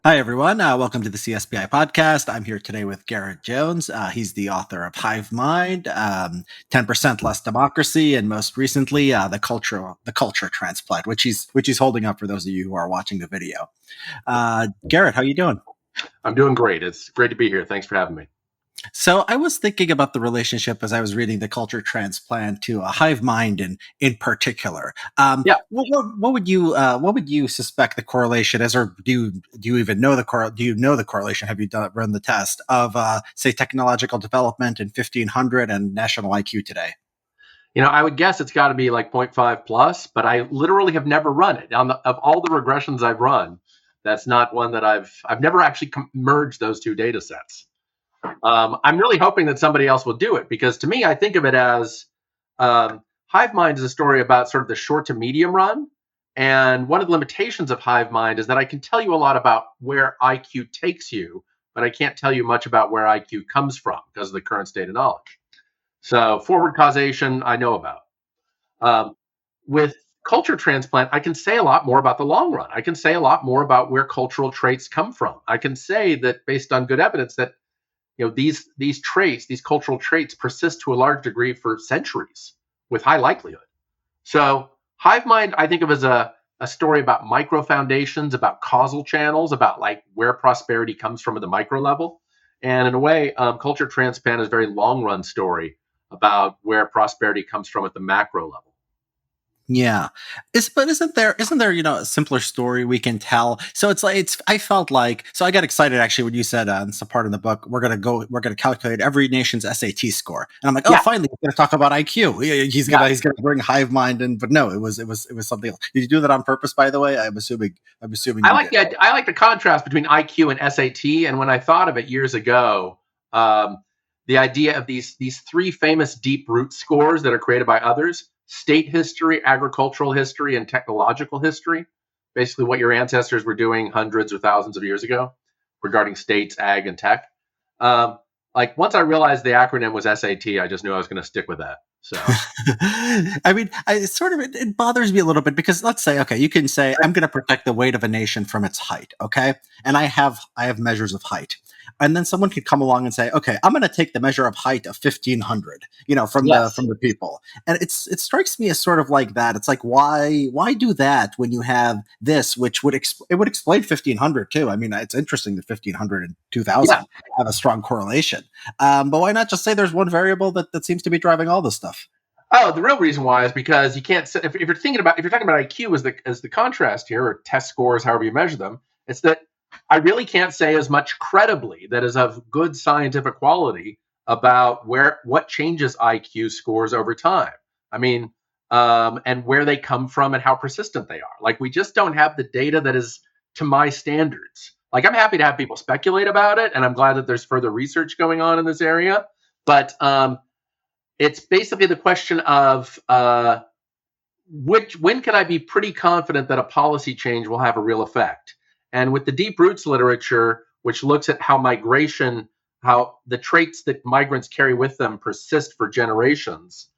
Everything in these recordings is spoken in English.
Hi, everyone. Welcome to the CSPI podcast. I'm here today with Garett Jones. He's the author of Hive Mind, 10% Less Democracy, and most recently, the Culture Transplant, which he's holding up for those of you who are watching the video. Garett, how you doing? I'm doing great. It's great to be here. Thanks for having me. So I was thinking about the relationship as I was reading the Culture Transplant to a Hive Mind in particular. Yeah, What would you suspect the correlation is, or do you even know do you know the correlation? Have you run the test of say technological development in 1500 and national IQ today? I would guess it's got to be like zero point 0.5 plus, but I literally have never run it. Of all the regressions I've run, that's not one that I've never actually merged those two data sets. I'm really hoping that somebody else will do it because to me, I think of it as Hive Mind is a story about sort of the short to medium run. And one of the limitations of Hive Mind is that I can tell you a lot about where IQ takes you, but I can't tell you much about where IQ comes from because of the current state of knowledge. So forward causation, I know about. Um, with culture transplant, I can say a lot more about the long run. I can say a lot more about where cultural traits come from. I can say that based on good evidence that these traits, these cultural traits, persist to a large degree for centuries with high likelihood. So Hive Mind, I think of as a story about micro foundations, about causal channels, about like where prosperity comes from at the micro level. And in a way, culture transplant is a very long run story about where prosperity comes from at the macro level. Yeah, but isn't there a simpler story we can tell? So it's like I felt like I got excited actually when you said in some part in the book we're gonna calculate every nation's SAT score, and I'm like, oh, Yeah, finally we're gonna talk about IQ. yeah. He's gonna bring Hive Mind in, but no, it was something else. Did you do that on purpose, by the way? I'm assuming I you like did. the contrast between IQ and SAT. And when I thought of it years ago, the idea of these three famous deep root scores that are created by others: state history, agricultural history, and technological history. Basically, what your ancestors were doing hundreds or thousands of years ago regarding states, ag, and tech. Um, like once I realized the acronym was SAT, I just knew I was going to stick with that. So I mean, it bothers me a little bit because let's say, okay, you can say I'm going to protect the weight of a nation from its height, okay, and I have measures of height, and then someone could come along and say, okay, I'm going to take the measure of height of 1500, from the yes, from the people, and it strikes me as sort of like that. It's like why do that when you have this, which it would explain 1500 too. I mean, it's interesting that 1500 and yeah. 2000 have a strong correlation. But why not just say there's one variable that seems to be driving all this stuff? Oh, the real reason why is because you can't. If you're talking about IQ as the contrast here, or test scores, however you measure them, it's that I really can't say as much credibly that is of good scientific quality about what changes IQ scores over time. I mean, and where they come from and how persistent they are. Like we just don't have the data that is to my standards. Like I'm happy to have people speculate about it, and I'm glad that there's further research going on in this area, but it's basically the question of when can I be pretty confident that a policy change will have a real effect? And with the deep roots literature, which looks at how the traits that migrants carry with them persist for generations,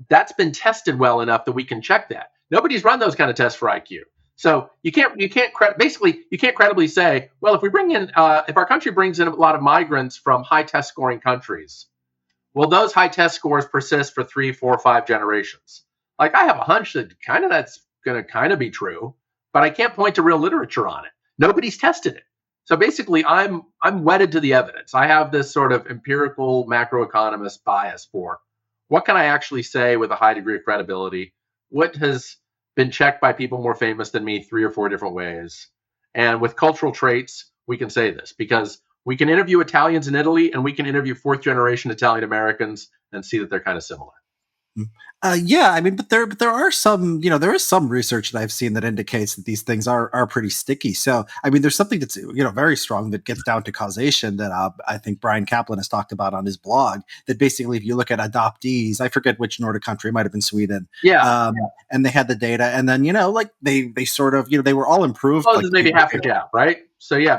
that's been tested well enough that we can check that. Nobody's run those kind of tests for IQ. So basically you can't credibly say, well, if our country brings in a lot of migrants from high test scoring countries, well, those high test scores persist for 3, 4, 5 generations. Like I have a hunch that that's going to kind of be true, but I can't point to real literature on it. Nobody's tested it. So basically, I'm wedded to the evidence. I have this sort of empirical macroeconomist bias for what can I actually say with a high degree of credibility. What has been checked by people more famous than me 3 or 4 different ways. And with cultural traits, we can say this because we can interview Italians in Italy and we can interview fourth generation Italian Americans and see that they're kind of similar. Yeah, I mean, but there are some, there is some research that I've seen that indicates that these things are pretty sticky. So, I mean, there's something that's very strong that gets down to causation that I think Brian Kaplan has talked about on his blog. That basically, if you look at adoptees, I forget which Nordic country, it might have been Sweden, Yeah. and they had the data, and then like they sort of they were all improved. Well, Like there's maybe half the gap, right? So yeah,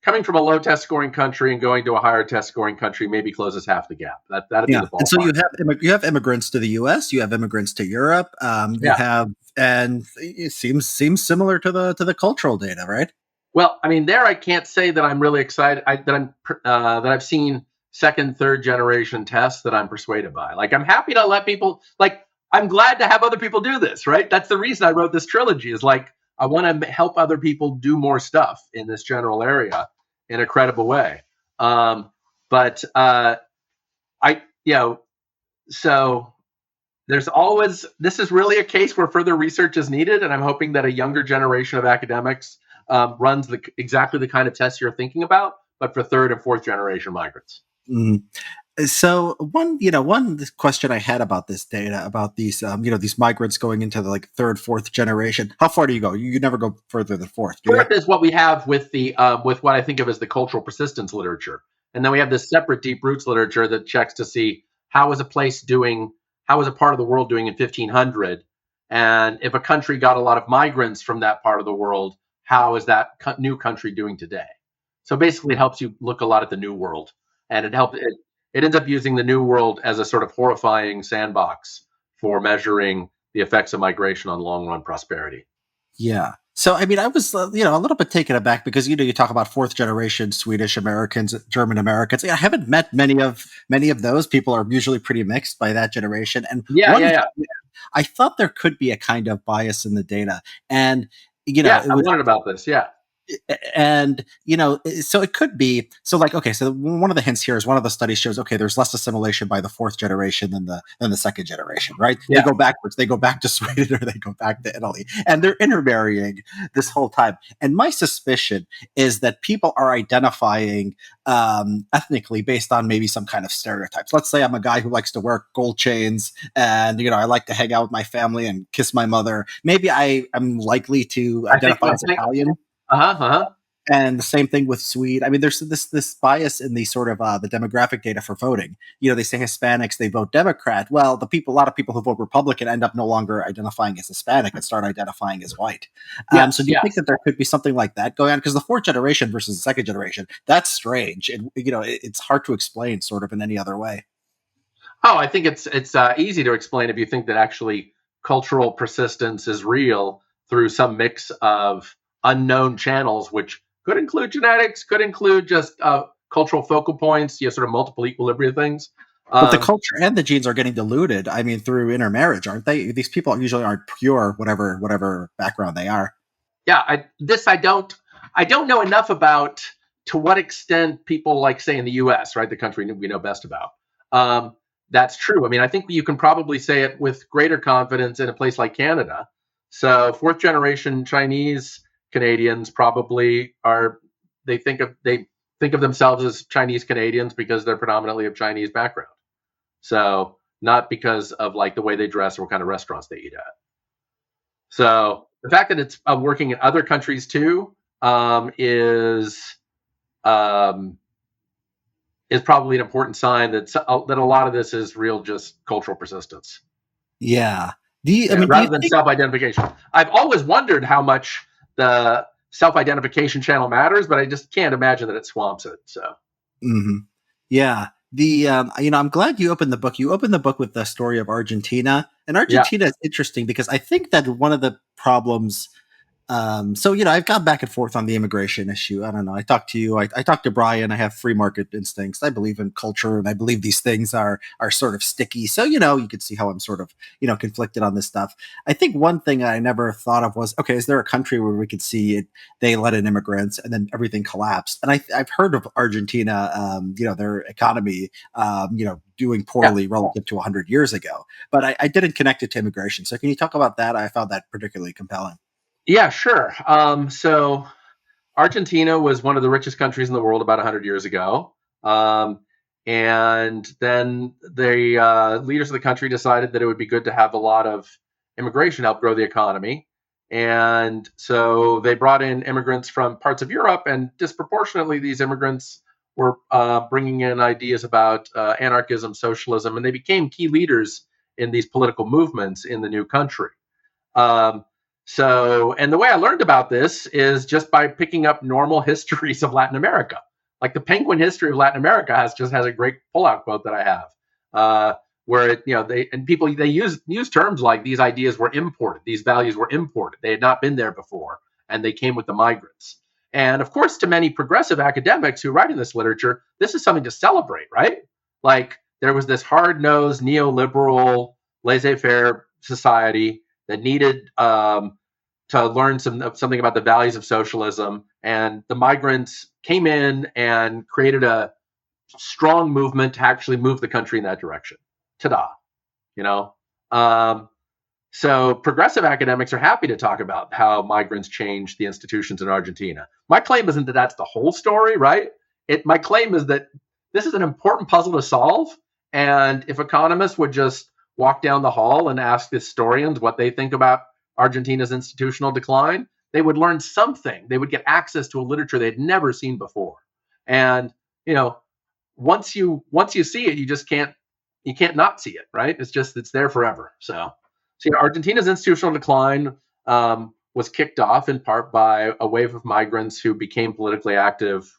coming from a low test scoring country and going to a higher test scoring country maybe closes half the gap. That'd be Yeah, the and so ballpark. you have immigrants to the U.S., you have immigrants to Europe, you Yeah. have, and it seems similar to the cultural data, right? Well, I mean, there I can't say that I'm really excited. That I've seen second, third generation tests that I'm persuaded by. Like, I'm happy to let people. Like, I'm glad to have other people do this. Right? That's the reason I wrote this trilogy. Is like I want to help other people do more stuff in this general area in a credible way. But I, so there's always, this is really a case where further research is needed, and I'm hoping that a younger generation of academics runs exactly the kind of tests you're thinking about, but for third and fourth generation migrants. Mm. So one question I had about this data, about these, these migrants going into the like third, fourth generation. How far do you go? You never go further than fourth, do you? Fourth is what we have with the with what I think of as the cultural persistence literature, and then we have this separate deep roots literature that checks to see how is a place doing, how is a part of the world doing in 1500, and if a country got a lot of migrants from that part of the world, how is that new country doing today? So basically, it helps you look a lot at the new world, and it ends up using the new world as a sort of horrifying sandbox for measuring the effects of migration on long run prosperity. Yeah. So, I mean, I was, a little bit taken aback because, you talk about fourth generation Swedish Americans, German Americans. I haven't met many of those. People are usually pretty mixed by that generation. And I thought there could be a kind of bias in the data. And, I wondered about this. Yeah. And so it could be, so like, okay, so one of the hints here is one of the studies shows, okay, there's less assimilation by the fourth generation than the second generation, right? They go backwards, they go back to Sweden or they go back to Italy, and they're intermarrying this whole time. And my suspicion is that people are identifying ethnically based on maybe some kind of stereotypes. Let's say I'm a guy who likes to wear gold chains, and I like to hang out with my family and kiss my mother. Maybe I am likely to identify as Italian. And the same thing with Swede. I mean, there's this bias in the sort of the demographic data for voting. They say Hispanics, they vote Democrat. Well, a lot of people who vote Republican end up no longer identifying as Hispanic and start identifying as white. So do you think that there could be something like that going on? Because the fourth generation versus the second generation, that's strange. It's hard to explain sort of in any other way. Oh, I think it's easy to explain if you think that actually cultural persistence is real through some mix of unknown channels, which could include genetics, could include just cultural focal points, sort of multiple equilibria things. But the culture and the genes are getting diluted. I mean, through intermarriage, aren't they? These people usually aren't pure, whatever background they are. Yeah, I don't know enough about to what extent people, like, say, in the U.S., right, the country we know best about. That's true. I mean, I think you can probably say it with greater confidence in a place like Canada. So fourth generation Chinese Canadians probably they think of themselves as Chinese Canadians because they're predominantly of Chinese background. So not because of like the way they dress or what kind of restaurants they eat at. So the fact that it's working in other countries too is probably an important sign that a lot of this is real, just cultural persistence. Yeah. Rather than self-identification. I've always wondered how much the self-identification channel matters, but I just can't imagine that it swamps it. So, yeah. I'm glad you opened the book. You opened the book with the story of Argentina, and Argentina is interesting because I think that one of the problems. I've gone back and forth on the immigration issue. I don't know. I talked to you. I talked to Brian. I have free market instincts. I believe in culture, and I believe these things are sort of sticky. So you can see how I'm sort of conflicted on this stuff. I think one thing I never thought of was, okay, is there a country where we could see it? They let in immigrants, and then everything collapsed. And I've heard of Argentina. Their economy, doing poorly relative to 100 years ago. But I didn't connect it to immigration. So can you talk about that? I found that particularly compelling. Yeah, sure. So Argentina was one of the richest countries in the world about 100 years ago. And then the leaders of the country decided that it would be good to have a lot of immigration help grow the economy. And so they brought in immigrants from parts of Europe, and disproportionately, these immigrants were bringing in ideas about anarchism, socialism, and they became key leaders in these political movements in the new country. And the way I learned about this is just by picking up normal histories of Latin America. Like the penguin history of Latin America has a great pullout quote that I have, where they use terms like these ideas were imported, these values were imported, they had not been there before, and they came with the migrants. And of course, to many progressive academics who write in this literature, this is something to celebrate, right? Like there was this hard-nosed neoliberal laissez-faire society that needed to learn something about the values of socialism, and the migrants came in and created a strong movement to actually move the country in that direction. Ta-da, you know. So progressive academics are happy to talk about how migrants changed the institutions in Argentina. My claim isn't that that's the whole story, right? My claim is that this is an important puzzle to solve, and if economists would just walk down the hall and ask historians what they think about Argentina's institutional decline, they would learn something. They would get access to a literature they'd never seen before. And once you see it, you can't not see it, right? It's there forever. So Argentina's institutional decline was kicked off in part by a wave of migrants who became politically active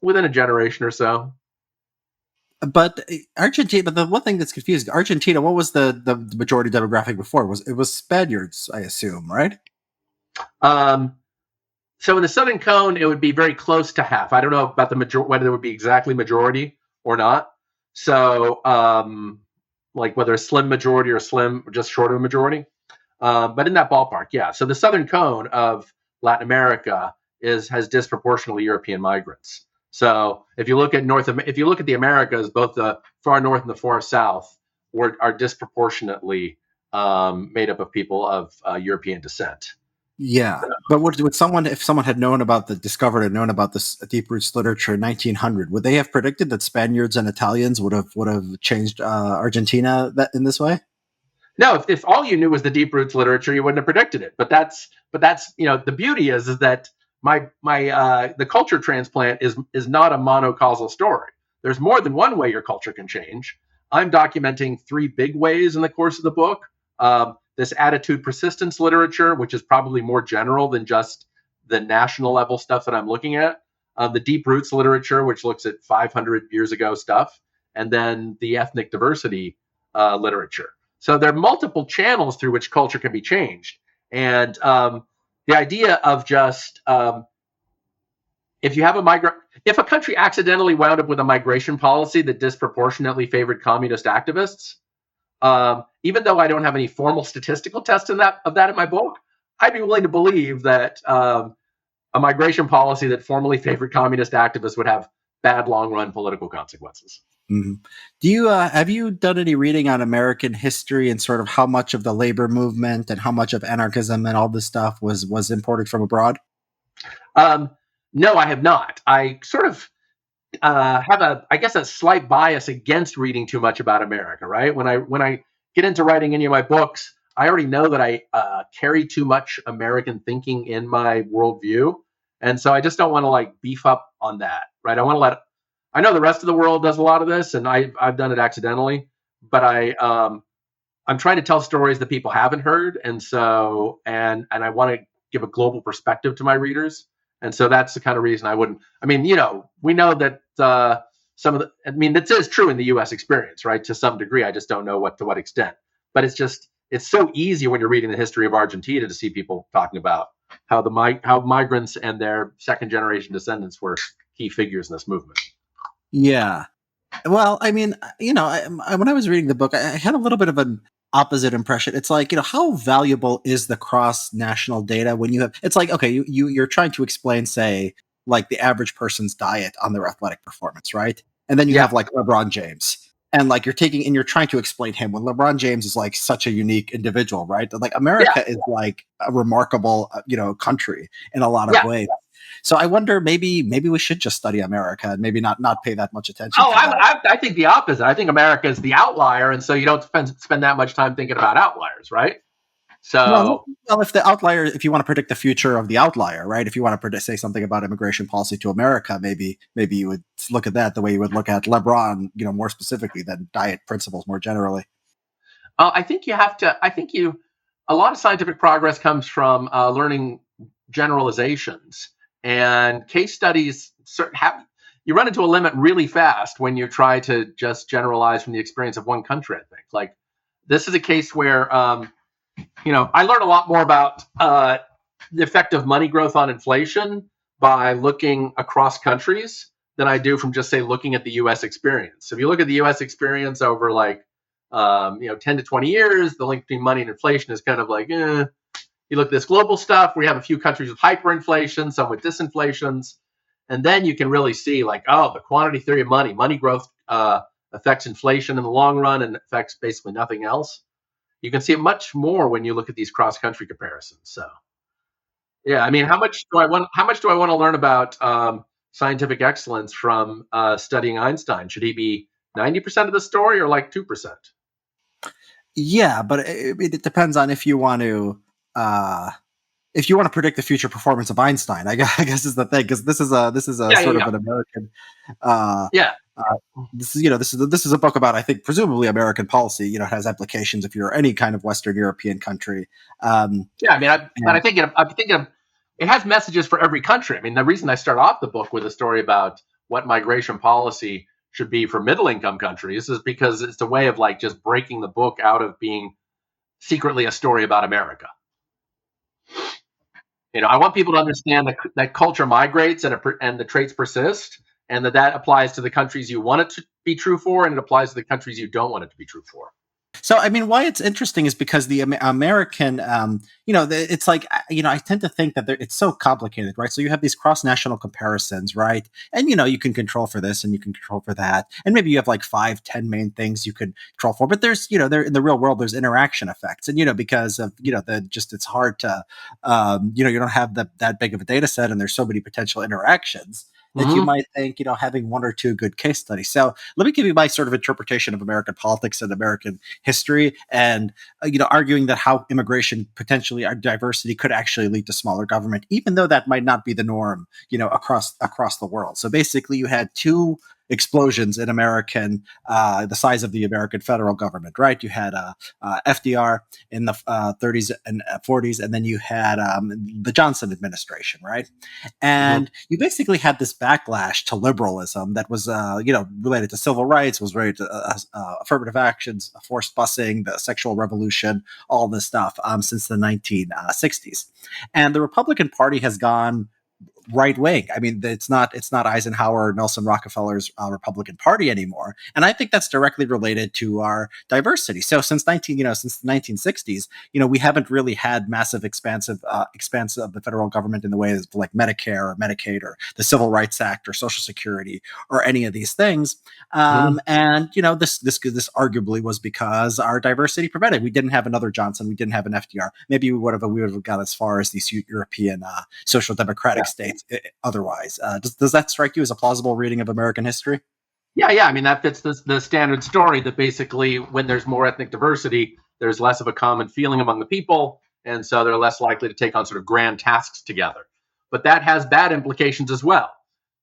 within a generation or so. But Argentina, but the one thing that's confusing, Argentina, what was the majority demographic before? It was Spaniards, I assume, right? So in the Southern Cone, it would be very close to half. I don't know about whether it would be exactly majority or not. So like whether a slim majority or just short of a majority. But in that ballpark, yeah. So the Southern Cone of Latin America has disproportionately European migrants. So if you look at the Americas, both the far north and the far south are disproportionately made up of people of European descent. Yeah, but if someone had discovered and known about this deep roots literature in 1900, would they have predicted that Spaniards and Italians would have changed Argentina in this way? No, if all you knew was the deep roots literature, you wouldn't have predicted it. But that's the beauty is that the culture transplant is not a monocausal story. There's more than one way your culture can change. I'm documenting 3 big ways in the course of the book. This attitude persistence literature, which is probably more general than just the national level stuff that I'm looking at. The deep roots literature, which looks at 500 years ago stuff, and then the ethnic diversity literature. So there are multiple channels through which culture can be changed. And the idea of just if a country accidentally wound up with a migration policy that disproportionately favored communist activists, even though I don't have any formal statistical tests of that in my book, I'd be willing to believe that a migration policy that formally favored communist activists would have bad long-run political consequences. Mm-hmm. Do you have you done any reading on American history and sort of how much of the labor movement and how much of anarchism and all this stuff was imported from abroad? No, I have not. I sort of have a slight bias against reading too much about America. Right? When I get into writing any of my books, I already know that I carry too much American thinking in my worldview, and so I just don't want to beef up on that. Right? I know the rest of the world does a lot of this, and I've done it accidentally, but I'm trying to tell stories that people haven't heard, and so and I want to give a global perspective to my readers, and so that's the kind of reason I wouldn't. I mean, we know that this is true in the U.S. experience, right? To some degree, I just don't know to what extent. But it's so easy when you're reading the history of Argentina to see people talking about how migrants and their second generation descendants were key figures in this movement. Yeah. Well, I mean, when I was reading the book, I had a little bit of an opposite impression. It's like, how valuable is the cross-national data when you have, it's like, okay, you're trying to explain, say, like the average person's diet on their athletic performance, right? And then you have like LeBron James. And like you're trying to explain him when LeBron James is like such a unique individual, right? Like America is like a remarkable, country in a lot of ways. So I wonder, maybe we should just study America and maybe not pay that much attention. I think the opposite. I think America is the outlier, and so you don't spend that much time thinking about outliers, right? So, well, if you want to predict the future of the outlier, right? If you want to say something about immigration policy to America, maybe you would look at that the way you would look at LeBron, more specifically than diet principles more generally. I think you have to. A lot of scientific progress comes from learning generalizations. And case studies you run into a limit really fast when you try to just generalize from the experience of one country. I think like this is a case where I learned a lot more about the effect of money growth on inflation by looking across countries than I do from just say looking at the U.S. experience. So if you look at the U.S. experience over like 10 to 20 years, the link between money and inflation is kind of like, eh. You look at this global stuff, we have a few countries with hyperinflation, some with disinflations, and then you can really see like, oh, the quantity theory of money growth affects inflation in the long run and affects basically nothing else. You can see it much more when you look at these cross-country comparisons. So, yeah, I mean, How much do I want to learn about scientific excellence from studying Einstein? Should he be 90% of the story or like 2%? Yeah, but it depends on uh, if you want to predict the future performance of Einstein. I guess is the thing, because this is a Yeah, yeah, sort of yeah, an American. Uh, yeah. uh, this is a book about, I think, presumably American policy. It has applications if you're any kind of Western European country. Yeah, I mean, but And I'm thinking of it has messages for every country. I mean, the reason I start off the book with a story about what migration policy should be for middle income countries is because it's a way of like just breaking the book out of being secretly a story about America. I want people to understand that culture migrates and the traits persist, and that applies to the countries you want it to be true for, and it applies to the countries you don't want it to be true for. so, I mean, why it's interesting is because the American, it's like, I tend to think that it's so complicated, right? So you have these cross national comparisons, right? And, you can control for this and you can control for that. And maybe you have like 5, 10 main things you could control for. But there's, there in the real world, there's interaction effects. And, because of, it's hard to, you don't have that big of a data set and there's so many potential interactions that you Mm-hmm. might think, having one or two good case studies. So let me give you my sort of interpretation of American politics and American history, and arguing that how immigration potentially our diversity could actually lead to smaller government, even though that might not be the norm, across the world. So basically, you had two explosions in American, the size of the American federal government, right? You had FDR in the 30s and 40s, and then you had the Johnson administration, right? Mm-hmm. And you basically had this backlash to liberalism that was, related to civil rights, was related to affirmative actions, forced busing, the sexual revolution, all this stuff since the 1960s. And the Republican Party has gone right wing. I mean, it's not Eisenhower or Nelson Rockefeller's Republican Party anymore, and I think that's directly related to our diversity. So since the 1960s, we haven't really had massive expanse of the federal government in the way of like Medicare or Medicaid or the Civil Rights Act or Social Security or any of these things. Mm-hmm. And this arguably was because our diversity prevented. We didn't have another Johnson. We didn't have an FDR. Maybe we would have got as far as these European social democratic Yeah. states otherwise. Does that strike you as a plausible reading of American history? Yeah, yeah. I mean, that fits the standard story that basically when there's more ethnic diversity, there's less of a common feeling among the people. And so they're less likely to take on sort of grand tasks together. But that has bad implications as well.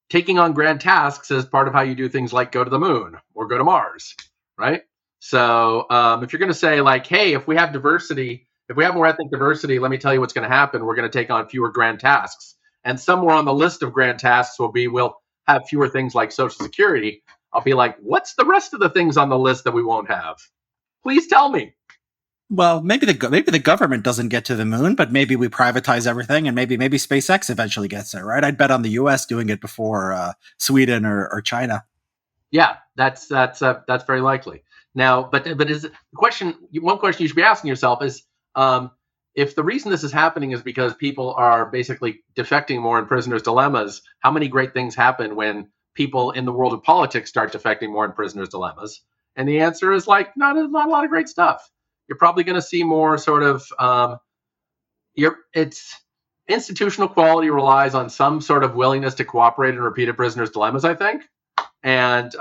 Taking on grand tasks is part of how you do things like go to the moon or go to Mars, right? So if you're going to say, like, hey, if we have diversity, if we have more ethnic diversity, let me tell you what's going to happen. We're going to take on fewer grand tasks. And somewhere on the list of grand tasks we'll have fewer things like Social Security. I'll be like, what's the rest of the things on the list that we won't have? Please tell me. Well, maybe the government doesn't get to the moon, but maybe we privatize everything, and maybe SpaceX eventually gets there, right? I'd bet on the U.S. doing it before Sweden or China. Yeah, that's very likely. Now, but is the question one question you should be asking yourself is if the reason this is happening is because people are basically defecting more in prisoners' dilemmas, how many great things happen when people in the world of politics start defecting more in prisoners' dilemmas? And the answer is like not a lot of great stuff. You're probably going to see more sort of it's institutional quality relies on some sort of willingness to cooperate in repeated prisoners' dilemmas, I think, and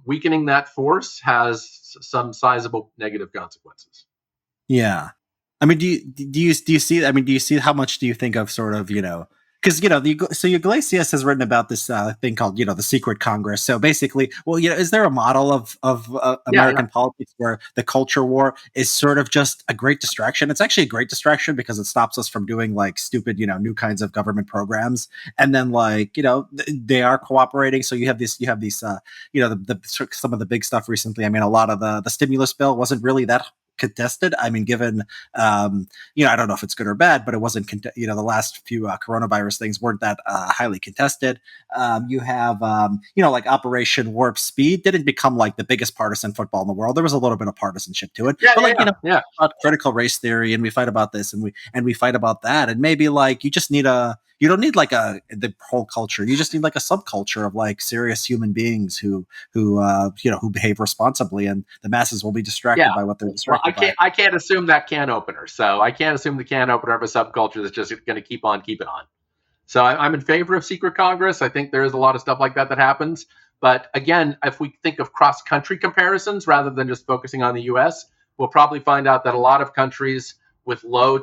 weakening that force has some sizable negative consequences. Yeah. I mean, do you see? I mean, do you see how much do you think of sort of because so Iglesias has written about this thing called the Secret Congress. So basically, well, is there a model of Yeah, yeah, American politics where the culture war is sort of just a great distraction? It's actually a great distraction because it stops us from doing like stupid new kinds of government programs, and then like they are cooperating. So you have these some of the big stuff recently. I mean, a lot of the stimulus bill wasn't really that contested. I mean, given I don't know if it's good or bad, but it wasn't. The last few coronavirus things weren't that highly contested. You have like Operation Warp Speed didn't become like the biggest partisan football in the world. There was a little bit of partisanship to it, Yeah, but yeah, like yeah, yeah. about critical race theory, and we fight about this, and we fight about that, and maybe like you don't need like the whole culture. You just need like a subculture of like serious human beings who behave responsibly, and the masses will be distracted Yeah. by what they're Well, distracted by. I can't assume that can opener. So I can't assume the can opener of a subculture that's just going to keep on keeping on. So I'm in favor of secret Congress. I think there is a lot of stuff like that happens. But again, if we think of cross country comparisons rather than just focusing on the US, we'll probably find out that a lot of countries with low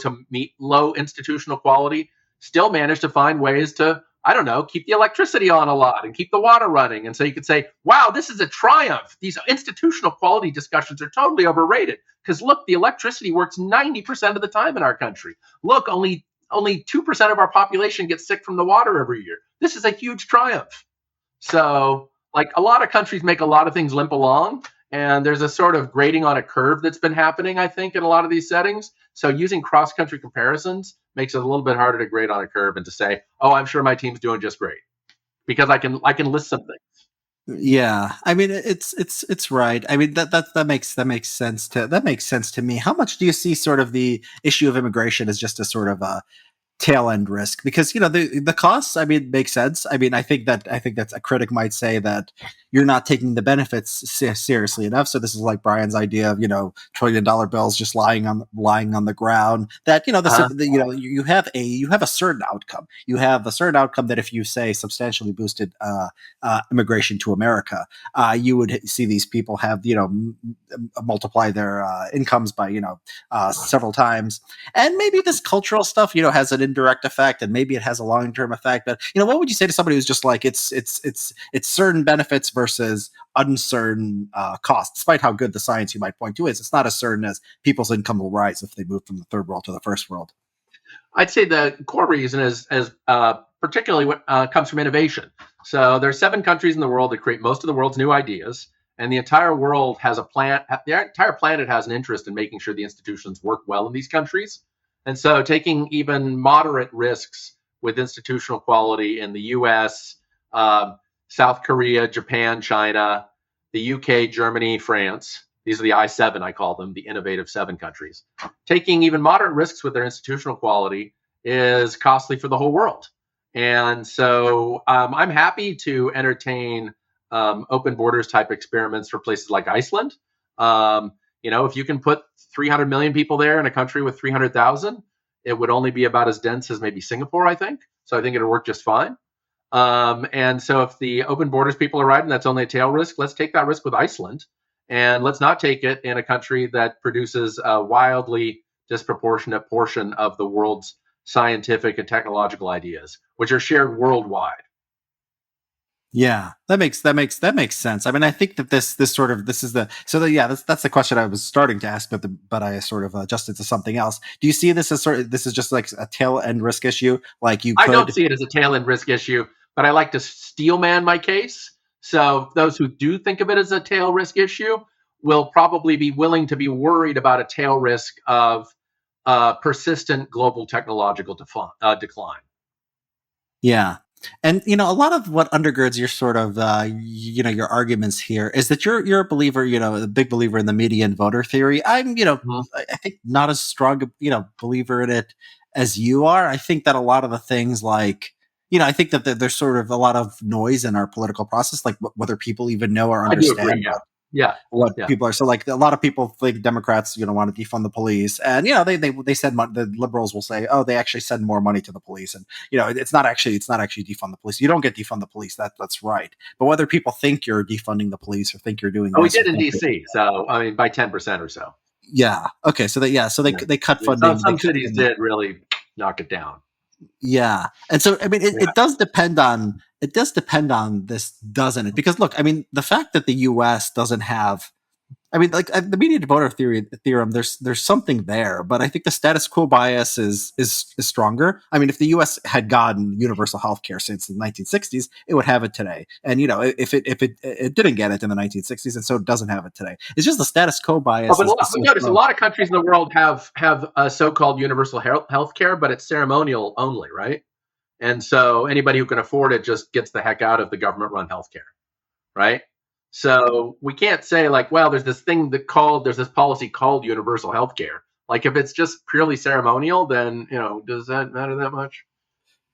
institutional quality still manage to find ways to, I don't know, keep the electricity on a lot and keep the water running. And so you could say, wow, this is a triumph. These institutional quality discussions are totally overrated. Because look, the electricity works 90% of the time in our country. Look, only 2% of our population gets sick from the water every year. This is a huge triumph. So, like, a lot of countries make a lot of things limp along, and there's a sort of grading on a curve that's been happening, I think, in a lot of these settings. So using cross-country comparisons makes it a little bit harder to grade on a curve and to say, oh, I'm sure my team's doing just great, because I can list some things. Yeah, I mean it's right. I mean that makes sense to me. How much do you see sort of the issue of immigration as just a sort of a tail end risk? Because the costs, I mean, make sense. I mean, I think that's a critic might say that you're not taking the benefits seriously enough. So this is like Brian's idea of $1 trillion bills just lying on the ground. That Uh-huh. you have a certain outcome. You have a certain outcome that if you say substantially boosted immigration to America, you would see these people have multiply their incomes by several times. And maybe this cultural stuff has an indirect effect, and maybe it has a long-term effect. But what would you say to somebody who's just like it's certain benefits versus uncertain costs? Despite how good the science you might point to is, it's not as certain as people's income will rise if they move from the third world to the first world. I'd say the core reason is particularly what comes from innovation. So there are 7 countries in the world that create most of the world's new ideas, and the entire world has a plan. The entire planet has an interest in making sure the institutions work well in these countries. And so taking even moderate risks with institutional quality in the U.S., South Korea, Japan, China, the U.K., Germany, France. These are the I-7, I call them, the innovative 7 countries. Taking even moderate risks with their institutional quality is costly for the whole world. And so I'm happy to entertain open borders type experiments for places like Iceland. If you can put 300 million people there in a country with 300,000, it would only be about as dense as maybe Singapore, I think. So I think it'll work just fine. And so if the open borders people are right and that's only a tail risk, let's take that risk with Iceland. And let's not take it in a country that produces a wildly disproportionate portion of the world's scientific and technological ideas, which are shared worldwide. Yeah, that makes sense. I mean, I think that this is the that's the question I was starting to ask, but I sort of adjusted to something else. Do you see this as this is just like a tail end risk issue? Like you I don't could, see it as a tail end risk issue, but I like to steelman my case. So those who do think of it as a tail risk issue will probably be willing to be worried about a tail risk of persistent global technological decline. yeah. And a lot of what undergirds your sort of your arguments here is that you're a believer, a big believer in the median voter theory. I'm Mhm. I think not as strong a believer in it as you are. I think that a lot of the things like I think that there's sort of a lot of noise in our political process, like whether people even know or I do agree. understand Yeah. Yeah. what Yeah. people are. So like a lot of people think Democrats want to defund the police, and they send money. The liberals will say, oh, they actually send more money to the police, and it's not actually defund the police. You don't get defund the police. That's right. But whether people think you're defunding the police or think you're doing Oh, we this or did in think DC. So, I mean, by 10% or so. yeah, okay, so Yeah. they cut I mean, some, funding. They some cut cities funding. did really knock it down. Yeah. And so I mean Yeah. it does depend on this, doesn't it? Because look, I mean, the fact that the US doesn't have I mean, like the median voter theorem. There's something there, but I think the status quo bias is stronger. I mean, if the U.S. had gotten universal health care since the 1960s, it would have it today. And if it didn't get it in the 1960s, and so it doesn't have it today. It's just the status quo Oh, bias is but so notice a strong. lot of countries in the world have a so-called universal health care, but it's ceremonial only, right? And so anybody who can afford it just gets the heck out of the government-run healthcare, right? So we can't say like, well, there's this policy called universal healthcare. Like if it's just purely ceremonial, then does that matter that much?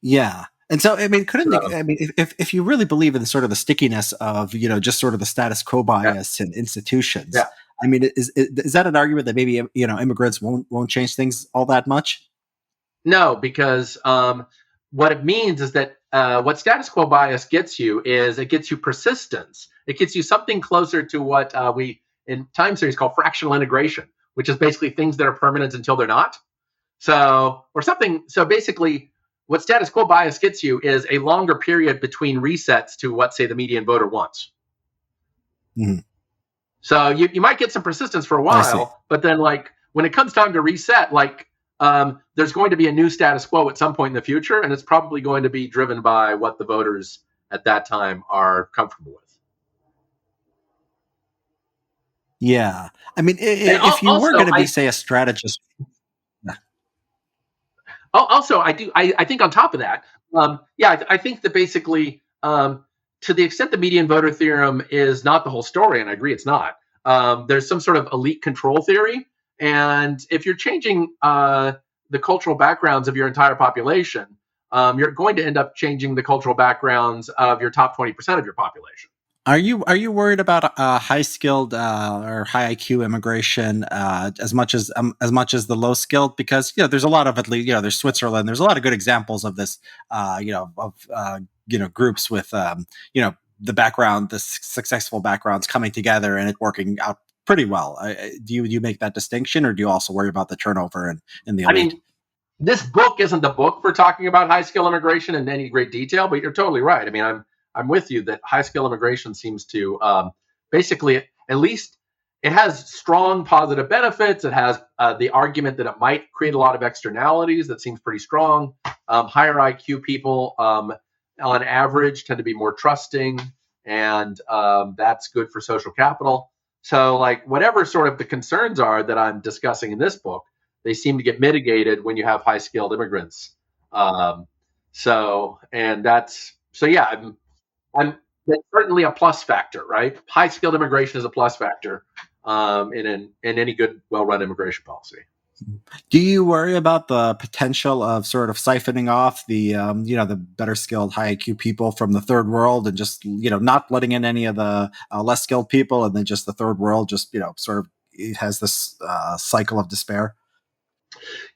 Yeah. And so, I mean, couldn't So, I mean, if you really believe in sort of the stickiness of just sort of the status quo yeah, bias in institutions, yeah. I mean, is that an argument that maybe immigrants won't change things all that much? No, because what it means is that what status quo bias gets you is it gets you persistence. It gets you something closer to what we in time series call fractional integration, which is basically things that are permanent until they're not. So, or something. So basically, what status quo bias gets you is a longer period between resets to what, say, the median voter wants. Mhm. So you might get some persistence for a I see. while, but then like when it comes time to reset, like there's going to be a new status quo at some point in the future, and it's probably going to be driven by what the voters at that time are comfortable with. Yeah. I mean, And if you were also, going to be, say, a strategist, yeah. also I think on top of that, yeah, I think that basically to the extent the median voter theorem is not the whole story, and I agree it's not. There's some sort of elite control theory, and if you're changing the cultural backgrounds of your entire population, you're going to end up changing the cultural backgrounds of your top 20% of your population. Are you worried about high skilled or high IQ immigration as much as the low skilled? Because there's a lot of, at least there's Switzerland. There's a lot of good examples of this. Groups with the background, the successful backgrounds coming together and it working out pretty well. Do you make that distinction, or do you also worry about the turnover in the I elite? mean, this book isn't the book for talking about high skill immigration in any great detail, but you're totally right. I mean, I'm with you that high skill immigration seems to basically, at least, it has strong positive benefits. It has the argument that it might create a lot of externalities. That seems pretty strong. Higher IQ people, on average, tend to be more trusting, and that's good for social capital. So, like, whatever sort of the concerns are that I'm discussing in this book, they seem to get mitigated when you have high skilled immigrants. Um, and that's so yeah, I'm that's certainly a plus factor, right? High skilled immigration is a plus factor in any good, well run immigration policy. Do you worry about the potential of sort of siphoning off the better skilled high IQ people from the third world and just not letting in any of the less skilled people, and then just the third world just sort of it has this cycle of despair?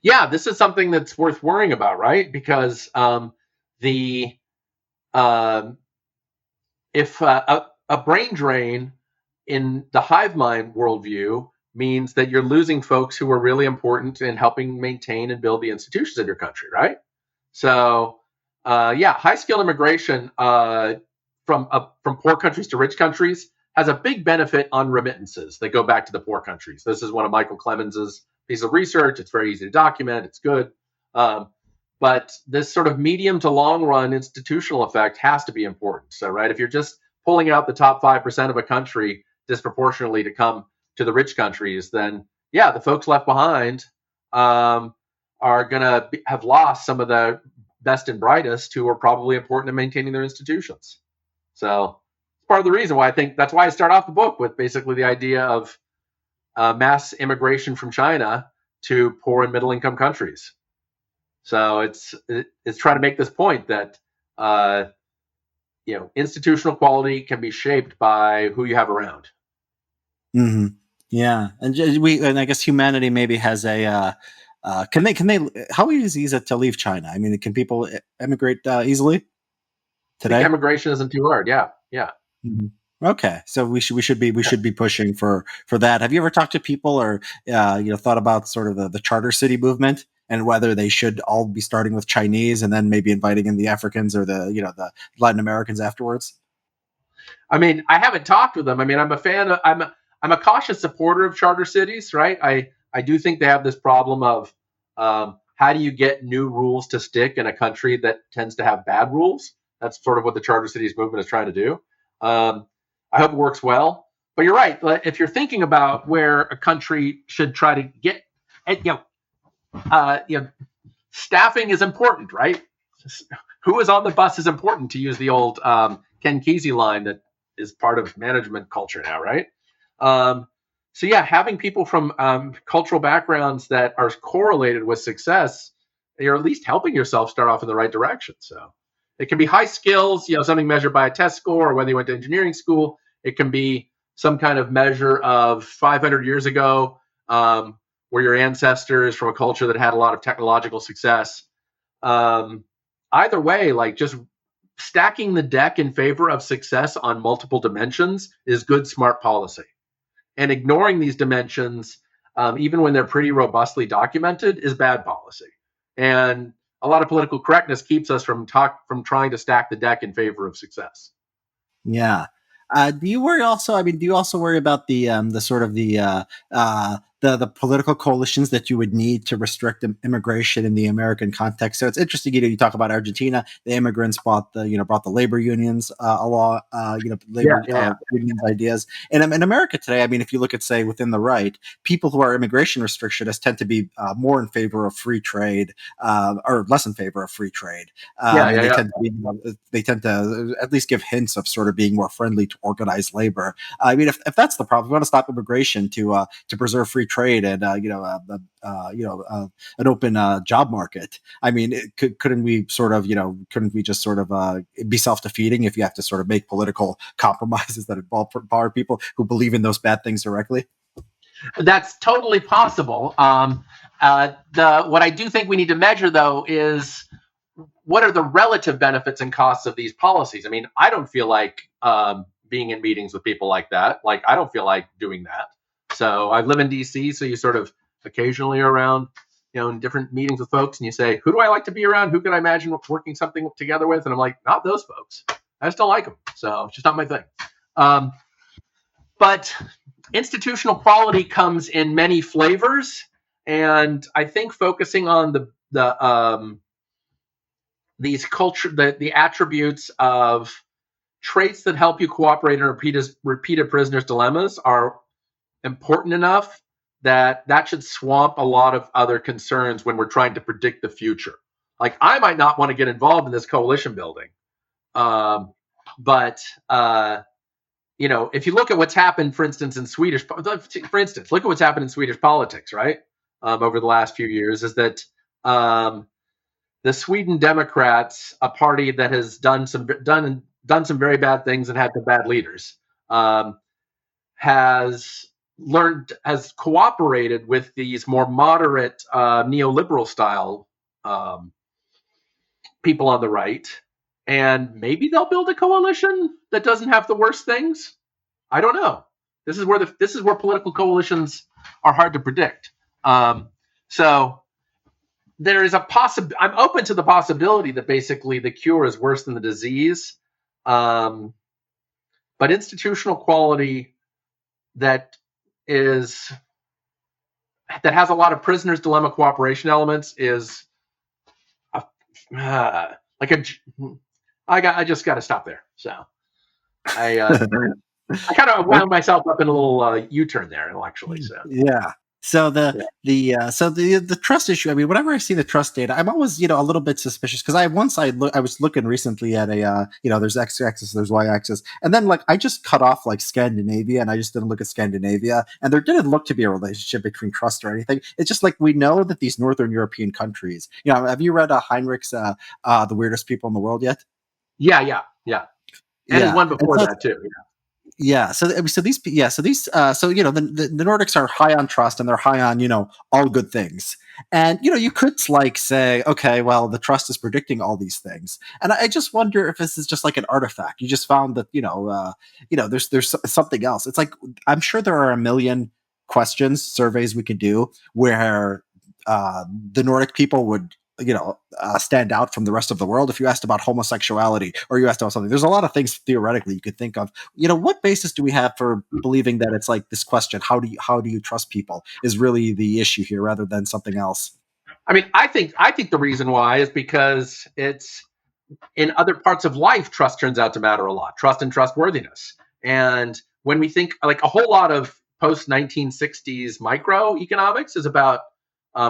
Yeah, this is something that's worth worrying about, right? Because the um, if a brain drain in the hive mind worldview means that you're losing folks who are really important in helping maintain and build the institutions of your country, right? So, yeah, high skilled immigration from poor countries to rich countries has a big benefit on remittances. They go back to the poor countries. This is one of Michael Clemens's piece of research. It's very easy to document. It's good. Um, but this sort of medium to long run institutional effect has to be important. So, right, if you're just pulling out the top 5% of a country disproportionately to come to the rich countries, then yeah, the folks left behind um, are going to have lost some of the best and brightest who are probably important in maintaining their institutions. So it's part of the reason why I think that's why I start off the book with basically the idea of mass immigration from China to poor and middle income countries. So it's trying to make this point that uh, institutional quality can be shaped by who you have around. Hmm. Yeah, and I guess humanity maybe has a. Can they? How easy is it to leave China? I mean, can people emigrate easily I think today? immigration isn't too hard. Yeah, yeah. Mhm. Okay, so we should be pushing for that. Have you ever talked to people or thought about sort of the charter city movement and whether they should all be starting with Chinese and then maybe inviting in the Africans or the Latin Americans afterwards? I mean, I haven't talked with them. I mean, I'm a fan. I'm a cautious supporter of charter cities, right? I do think they have this problem of how do you get new rules to stick in a country that tends to have bad rules? That's sort of what the charter cities movement is trying to do. I hope it works well. But you're right. If you're thinking about where a country should try to get, you know, staffing is important, right? Who is on the bus is important, to use the old Ken Kesey line that is part of management culture now, right? So yeah, having people from cultural backgrounds that are correlated with success, you're at least helping yourself start off in the right direction. So it can be high skills, something measured by a test score, or whether you went to engineering school. It can be some kind of measure of 500 years ago, where your ancestors from a culture that had a lot of technological success. Either way, like just stacking the deck in favor of success on multiple dimensions is good, smart policy. And ignoring these dimensions, even when they're pretty robustly documented, is bad policy. And a lot of political correctness keeps us from trying to stack the deck in favor of success. Yeah. Do you worry also? I mean, do you also worry about the sort of the political coalitions that you would need to restrict immigration in the American context? So it's interesting. You talk about Argentina. The immigrants brought the labor unions along. Labor unions ideas. And in America today, I mean, if you look at say within the right, people who are immigration restrictionists tend to be more in favor of free trade or less in favor of free trade. They tend to at least give hints of sort of being more friendly to organized labor. I mean, if that's the problem, we want to stop immigration to preserve free trade and an open job market. I mean, couldn't we just sort of be self-defeating if you have to sort of make political compromises that involve power people who believe in those bad things directly? That's totally possible. What I do think we need to measure, though, is what are the relative benefits and costs of these policies? I mean, I don't feel like being in meetings with people like that. Like, I don't feel like doing that. So I live in DC, so you sort of occasionally are around, in different meetings with folks, and you say, who do I like to be around? Who can I imagine working something together with? And I'm like, not those folks. I just don't like them. So it's just not my thing. But institutional quality comes in many flavors, and I think focusing on these the attributes of traits that help you cooperate in repeated prisoners' dilemmas are important enough that should swamp a lot of other concerns when we're trying to predict the future. Like, I might not want to get involved in this coalition building, but if you look at what's happened, for instance, look at what's happened in Swedish politics, right? Over the last few years, is that the Sweden Democrats, a party that has done some very bad things and had some bad leaders, has cooperated with these more moderate neoliberal style people on the right, and maybe they'll build a coalition that doesn't have the worst things. I don't know. This is where political coalitions are hard to predict. So there is I'm open to the possibility that basically the cure is worse than the disease. But institutional quality that has a lot of prisoners' dilemma cooperation elements is I just got to stop there. So I kind of wound myself up in a little U-turn there intellectually. So yeah. So the trust issue. I mean, whenever I see the trust data, I'm always a little bit suspicious because I was looking recently at a there's x-axis, there's y-axis, and then like I just cut off like Scandinavia, and I just didn't look at Scandinavia, and there didn't look to be a relationship between trust or anything. It's just like we know that these Northern European countries. Have you read Heinrich's The Weirdest People in the World yet? Yeah. And his one before that too. Yeah. So the Nordics are high on trust and they're high on, all good things. And, you could like say, okay, well, the trust is predicting all these things. And I just wonder if this is just like an artifact. You just found that, there's something else. It's like, I'm sure there are a million surveys we could do where the Nordic people would stand out from the rest of the world. If you asked about homosexuality or you asked about something, there's a lot of things theoretically you could think of. What basis do we have for believing that it's like this question, how do you trust people, is really the issue here rather than something else? I mean, I think the reason why is because it's in other parts of life, trust turns out to matter a lot. Trust and trustworthiness. And when we think, like, a whole lot of post 1960s microeconomics is about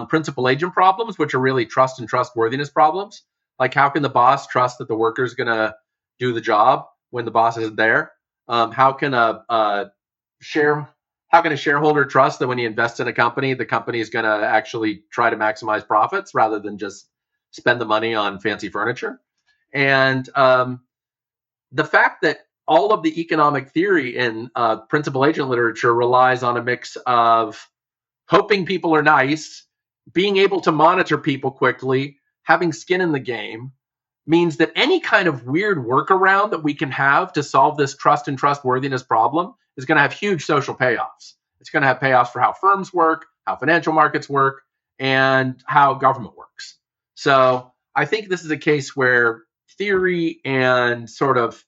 principal agent problems, which are really trust and trustworthiness problems. Like, how can the boss trust that the worker is going to do the job when the boss isn't there? How can share how can a shareholder trust that when he invests in a company, the company is going to actually try to maximize profits rather than just spend the money on fancy furniture? And the fact that all of the economic theory in principal agent literature relies on a mix of hoping people are nice, being able to monitor people quickly, having skin in the game, means that any kind of weird workaround that we can have to solve this trust and trustworthiness problem is going to have huge social payoffs. It's going to have payoffs for how firms work, how financial markets work, and how government works. So I think this is a case where theory and sort of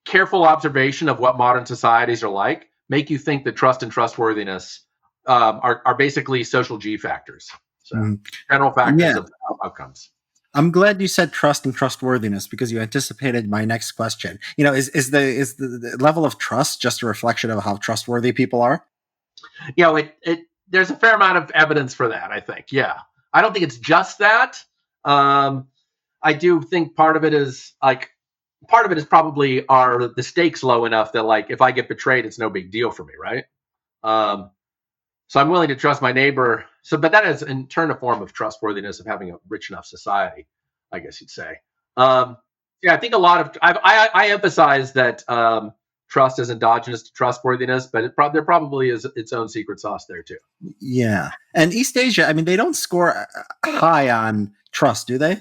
careful observation of what modern societies are like make you think that trust and trustworthiness are basically social G factors. So general factors of outcomes. I'm glad you said trust and trustworthiness because you anticipated my next question. Is the level of trust just a reflection of how trustworthy people are? There's a fair amount of evidence for that, I think. Yeah. I don't think it's just that. I do think part of it is probably are the stakes low enough that, like, if I get betrayed, it's no big deal for me, right? So I'm willing to trust my neighbor. But that is in turn a form of trustworthiness of having a rich enough society, I guess you'd say. I think a lot of I emphasize that trust is endogenous to trustworthiness, but there probably is its own secret sauce there too. Yeah, and East Asia, I mean, they don't score high on trust, do they?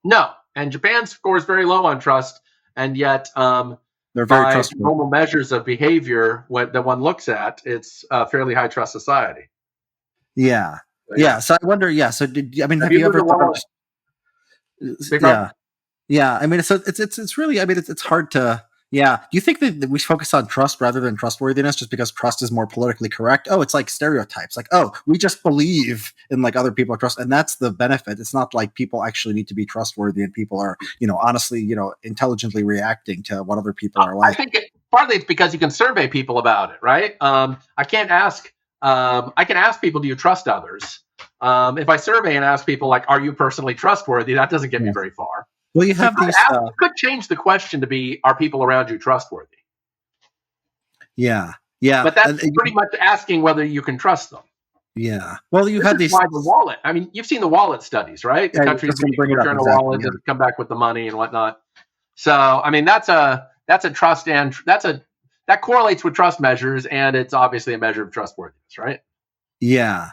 No, and Japan scores very low on trust, and yet they're very by trustworthy. normal measures of behavior that one looks at, it's a fairly high trust society. Yeah. So I wonder. Yeah. So have you ever thought? Yeah. I mean, so it's really. I mean, it's hard to. Yeah. Do you think that we focus on trust rather than trustworthiness just because trust is more politically correct? Oh, it's like stereotypes. Like, oh, we just believe in, like, other people trust, and that's the benefit. It's not like people actually need to be trustworthy and people are, honestly, intelligently reacting to what other people are like. I think partly it's because you can survey people about it, right? I can ask people, do you trust others? If I survey and ask people, like, are you personally trustworthy? That doesn't get me very far. Well, you have these. You could change the question to be, are people around you trustworthy? Yeah. But that's pretty much asking whether you can trust them. Yeah. Well, you had these. Why the wallet? I mean, you've seen the wallet studies, right? The countries return a wallet and come back with the money and whatnot. So, I mean, that's a trust, and that correlates with trust measures, and it's obviously a measure of trustworthiness, right? Yeah.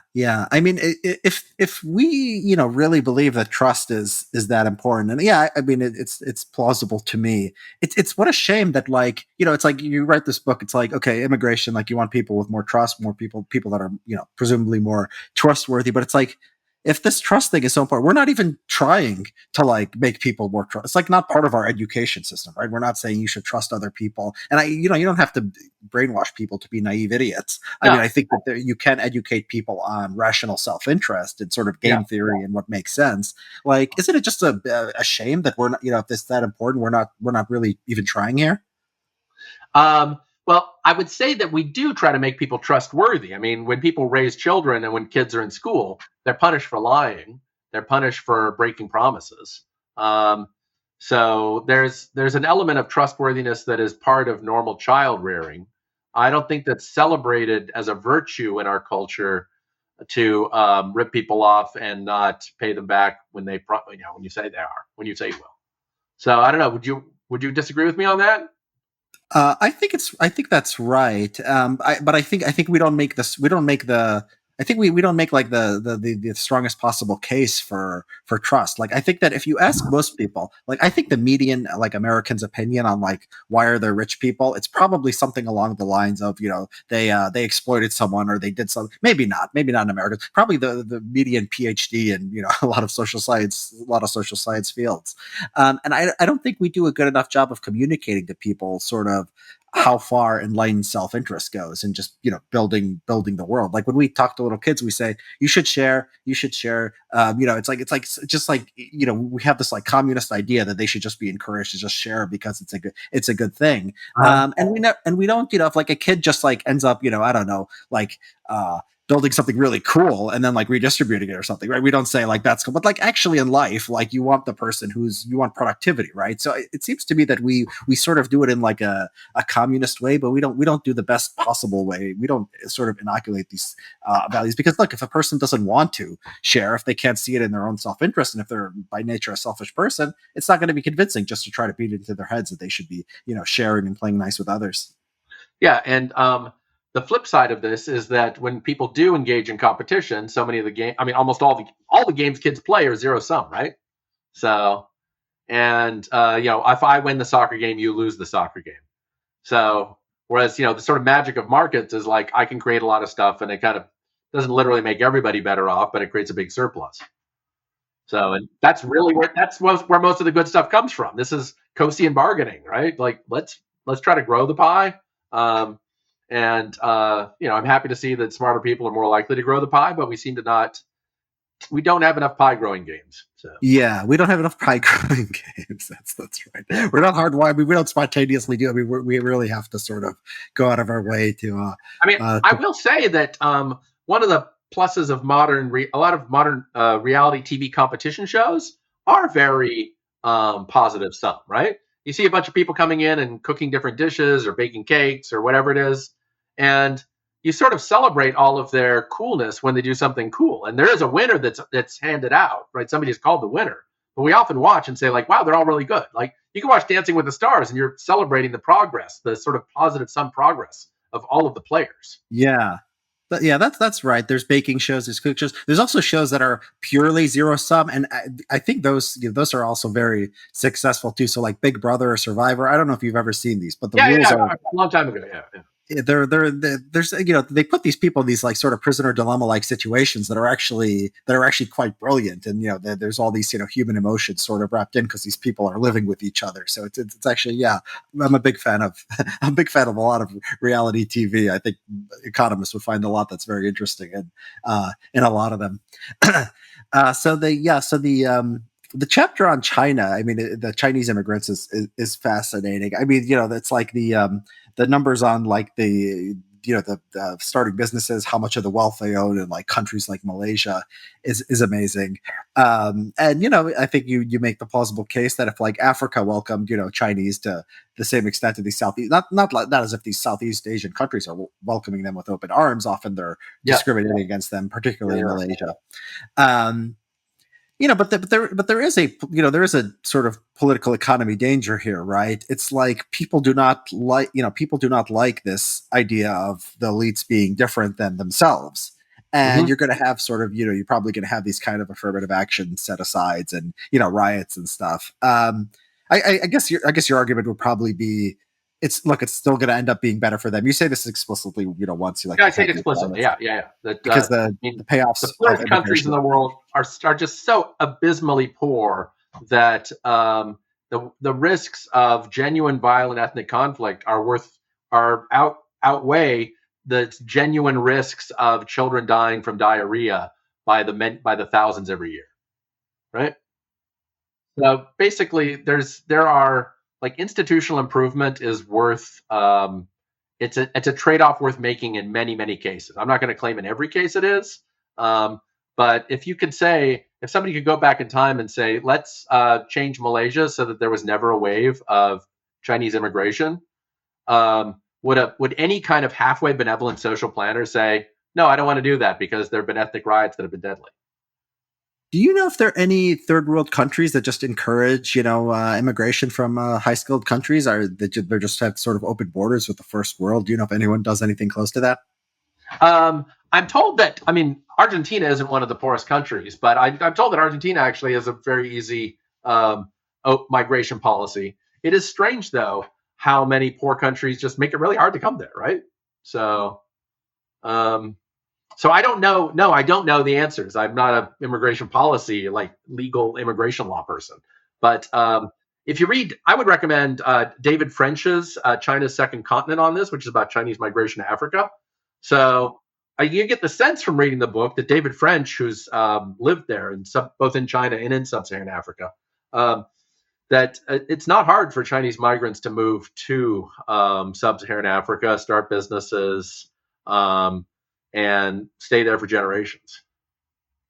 I mean, if we really believe that trust is that important, and I mean, it's plausible to me. It's what a shame that, like, it's like you write this book. It's like, okay, immigration, like, you want people with more trust, more people that are presumably more trustworthy. But it's like, if this trust thing is so important, we're not even trying to, like, make people more trust. It's like not part of our education system, right? We're not saying you should trust other people. And you don't have to brainwash people to be naive idiots. I mean, I think that you can educate people on rational self-interest and sort of game theory and what makes sense. Like, isn't it just a shame that we're not, if this is that important, we're not really even trying here? Well, I would say that we do try to make people trustworthy. I mean, when people raise children and when kids are in school, they're punished for lying. They're punished for breaking promises. So there's an element of trustworthiness that is part of normal child rearing. I don't think that's celebrated as a virtue in our culture to rip people off and not pay them back when when you say when you say you will. So I don't know. Would you disagree with me on that? I think that's right. But I think we don't make this. We don't make the I think we don't make like the strongest possible case for trust. Like I think that if you ask most people, like I think the median like Americans' opinion on like why are there rich people, it's probably something along the lines of they exploited someone or they did something. Maybe not in America. Probably the median PhD in a a lot of social science fields. And I don't think we do a good enough job of communicating to people sort of how far enlightened self-interest goes and just building the world. Like when we talk to little kids, we say you should share. It's like we have this like communist idea that they should just be encouraged to just share because it's a good thing. And we don't if like a kid just like ends up I don't know like building something really cool and then like redistributing it or something, right? We don't say like that's cool, but like actually in life, like you want the person you want productivity, right? So it seems to me that we sort of do it in like a communist way, but we don't do the best possible way. We don't sort of inoculate these values because look, if a person doesn't want to share, if they can't see it in their own self-interest, and if they're by nature a selfish person, it's not going to be convincing just to try to beat it into their heads that they should be sharing and playing nice with others. Yeah, and the flip side of this is that when people do engage in competition, so many of the game, I mean, almost all the games kids play are zero sum, right? So, and if I win the soccer game, you lose the soccer game. So, whereas the sort of magic of markets is like I can create a lot of stuff, and it kind of doesn't literally make everybody better off, but it creates a big surplus. So, and that's really where most of the good stuff comes from. This is Coasian bargaining, right? Like let's try to grow the pie. Um, and I'm happy to see that smarter people are more likely to grow the pie, but we seem to not. We don't have enough pie growing games. So Yeah, we don't have enough pie growing games. That's right. We're not hardwired. I mean, we don't spontaneously do. I mean, we really have to sort of go out of our way to. I mean, I will say that one of the pluses of a lot of modern reality TV competition shows are very positive sum, right? You see a bunch of people coming in and cooking different dishes or baking cakes or whatever it is, and you sort of celebrate all of their coolness when they do something cool. And there is a winner that's handed out, right? Somebody is called the winner, but we often watch and say like, "Wow, they're all really good." Like you can watch Dancing with the Stars, and you're celebrating the progress, the sort of positive sum progress of all of the players. Yeah. Yeah, that's right. There's baking shows, there's cook shows. There's also shows that are purely zero sum, and I think those are also very successful too. So like Big Brother or Survivor. I don't know if you've ever seen these, but the rules are A long time ago. Yeah, yeah. there's they put these people in these like sort of prisoner dilemma like situations that are actually quite brilliant, and there's all these human emotions sort of wrapped in because these people are living with each other. So it's actually, yeah, I'm a big fan of I'm a big fan of a lot of reality TV. I think economists would find a lot that's very interesting in a lot of them. The chapter on China, I mean, the Chinese immigrants is fascinating. I mean, that's like the numbers on like the starting businesses, how much of the wealth they own in like countries like Malaysia is amazing. And I think you make the plausible case that if like Africa welcomed Chinese to the same extent to these Southeast, not as if these Southeast Asian countries are welcoming them with open arms. Often they're discriminating against them, particularly in Malaysia. But there is a sort of political economy danger here, right? It's like people do not like this idea of the elites being different than themselves, and you're going to have sort of you're probably going to have these kind of affirmative action set asides and riots and stuff. I guess your argument would probably be it's still going to end up being better for them. You say this explicitly, once you like. Yeah, I say it explicitly. Yeah. That, because the payoffs the poorest countries in the world are just so abysmally poor that the risks of genuine violent ethnic conflict outweigh the genuine risks of children dying from diarrhea by the thousands every year, right? So basically, there are like institutional improvement is worth it's a trade-off worth making in many cases. I'm not going to claim in every case it is, but if somebody could go back in time and say let's change Malaysia so that there was never a wave of Chinese immigration, would any kind of halfway benevolent social planner say no, I don't want to do that because there have been ethnic riots that have been deadly? Do you know if there are any third world countries that just encourage, immigration from high-skilled countries, or they just have sort of open borders with the first world? Do you know if anyone does anything close to that? I'm told that, I mean, Argentina isn't one of the poorest countries, but I'm told that Argentina actually has a very easy migration policy. It is strange, though, how many poor countries just make it really hard to come there, right? So, um, so I don't know. No, I don't know the answers. I'm not an immigration policy, like legal immigration law person. But if you read, I would recommend David French's China's Second Continent on this, which is about Chinese migration to Africa. So you get the sense from reading the book that David French, who's lived there, and both in China and in sub-Saharan Africa, that it's not hard for Chinese migrants to move to sub-Saharan Africa, start businesses, and stay there for generations.